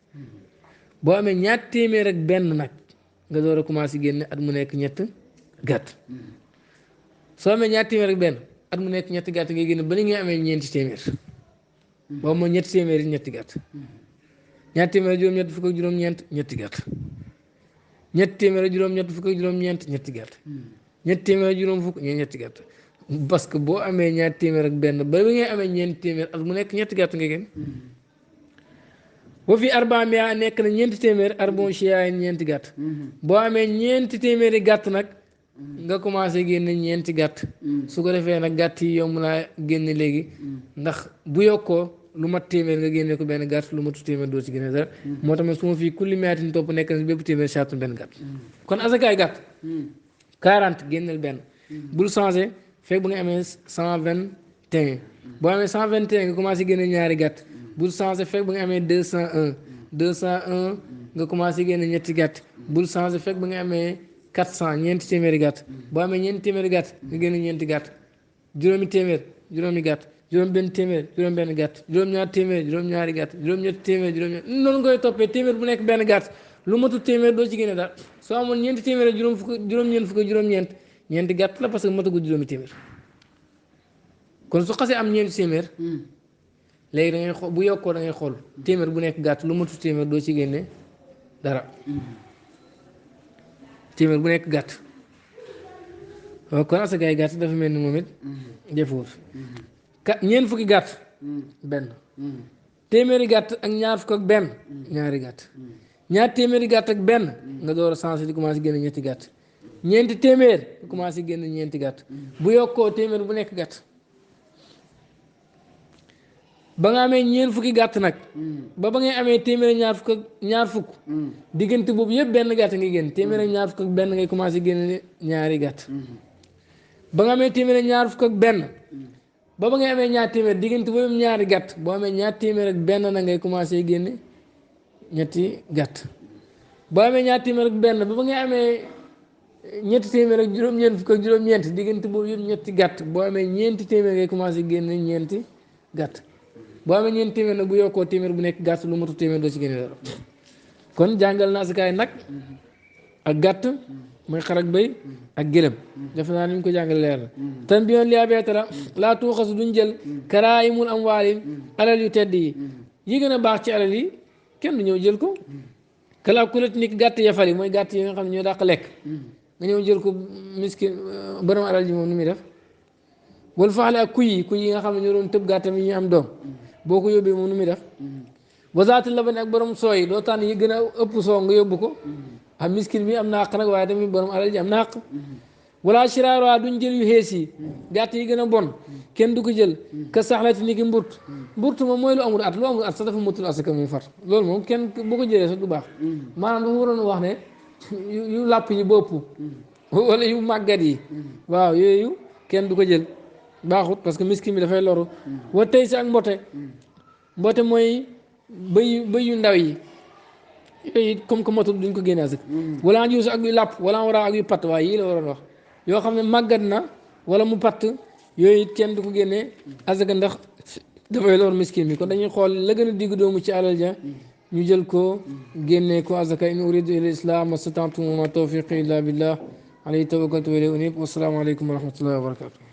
boo amee ñaar téeméer ak benn nag nga door a commencé génne at mu nekk ñett gàtt soo amee ñaar téeméer ak benn at mu nekk ñetti gàtt nga génn ba ni ngay amee ñeenti téeméer boobu mooy ñetti téeméer yi ñetti gàtt ñaar téeméer juróom-ñett fukk ak juróom-ñeent ñetti gàtt ñetti téeméer juróom-ñett fukk ak juróom-ñeent ñetti gàtt ñetti téeméer juróom fukk ñetti gàtt parce que boo amee ñaar téeméer ak benn ba bi ngay amee ñeenti téeméer at mu nekk ñetti gàtt nga génn boo fi arbaa mia nekk na ñeenti téeméer arbon chia ñeenti gàtt boo amee ñeenti téeméeri gàtt nag nga commencé génne ñeenti gàtt su ko defee nag gàtt yi yomb naa génne léegi ndax bu yokkoo lu mat téeméer nga génne ko benn gàtt lu matu téeméer doo ci génne dara moo tax su ma fii kulli miatin topp nekk na si bépp téeméer saatu benn gàtt kon asakaay gàtt 40 génneel benn bul changé fekk bu nga amee 121 boo amee 121 nga commencé génne ñaari gàtt bul changé fekk bu nga amee 201 nga commencé génne ñetti gàtt bul changé fekk bu nga amee 400 ñeenti téeméeri gàtt boo amee ñeenti téeméeri gàtt nga génne ñeenti gàtt juróomi téeméer juróomi gàtt juróom benn téeméer juróom benn gàtt juróom ñaar téeméer juróom ñaari gàtt juróom ñetti téeméer juróom ñaar noonu nga koy toppee téeméer bu nekk benn gàtt lu matul téeméer doo ci génne daal soo amoon ñeenti téeméer juróom-ñeent fukk juróom-ñeent ñeenti gàtt la parce que matagul juróomi téeméer kon su xasee am ñeenti téeméer léegi da ngay xool bu yokkoo da ngay xool téeméer bu nekk gàtt lu matul téeméer doo ci génne dara téeméer bu nekk gàtt waaw kon asakaay gàtt dafa mel ni moom it jëfuwut ñeent fukki gàtt benn téeméeri gàtt ak ñaar fukk ak benn ñaari gàtt ñaar téeméeri gàtt ak benn nga door a sensé di commencé génn ñetti gàtt ñeenti téeméer nga commencé génn ñeenti gàtt bu yokkoo téeméer bu nekk gàtt ba nga amee ñeent fukki gàtt nag ba ngay amee téeméer ñaar fukk ak ñaar fukk diggante boobu yëpp benn gàtt ngay génn téeméer ak ñaar fukk ak benn ngay commencé génne ñaari gàtt ba nga amee téeméer ak ñaar fukk ak benn ba ngay amee ñaar téeméer diggante boobu ñaari gàtt boo amee ñaar téeméer ak benn na ngay commencé génne ñetti gàtt boo amee ñaar téeméer ak benn ba ngay amee ñetti téeméer ak juróom-ñeent fukk ak juróom-ñeent diggante boobu yëpp ñetti gàtt boo amee ñeenti téeméer ngay commencé génne ñeenti gàtt boo amee ñeenti téeméer nag bu yokkoo téeméer bu nekk gàtt lu matu téeméer doo ci génne dara kon jàngal na asakaay nag ak gàtt mooy xar ak bëy ak gëlëm defe naa ni ñu ko jàngal leer la tan bi yoon li abeetara laa tuuxasu duñ jël karaayimul amwaali alal yu tedd yi gën a baax ci alal yi kenn du ñëw jël ko kalaa kulati ni gàtt yafal yi mooy gàtt yi nga xam ne ñoo dàq lekk nga ñëw jël ko miskin borom alal ji moom nu muy def wala faxale ak kuy yi nga xam ne ñoo doon tëb gàttam yi ñu am doom boo ko yóbbee moom nu muy def wasaati la ba ne ak borom sooy doo tànn yi gën a ëpp soo nga yóbbu ko xam miskin bi am na àq nag waaye tamit borom alal ji am na àq wala shiraara duñ jël yu xees yi gàtt yi gën a bon kenn du ko jël ka saxlati ni ki mburt moom mooy lu amul at sax dafa matul asaka muy far loolu moom kenn boo ko jëlee sax du baax maanaam dafa waroon wax ne yu làpp yi bopp wala yu màggat yi waaw yooyu kenn du ko jël baaxut parce que miskin bi dafay loru wa tey si ak mbote mooy bëy yu ndaw yi yooyu comme que matul duñ ko génne asaka wala njuus ak yu làpp wala waraa ak yu patt waaye yii la waroon wax yoo xam ne màggat na wala mu patt yooyu it kenn du ko génne asaka ndax dafay lor miskin bi kon dañuy xool la gën a digg doomu ci alal ja ñu jël ko génne ko asaka in uridu ila islam mastata'tu ma tawfiqi illa billah alayhi tawakkaltu wa ilayhi unib wa salaamu alaykum wa rahmatullahi wa barakatuh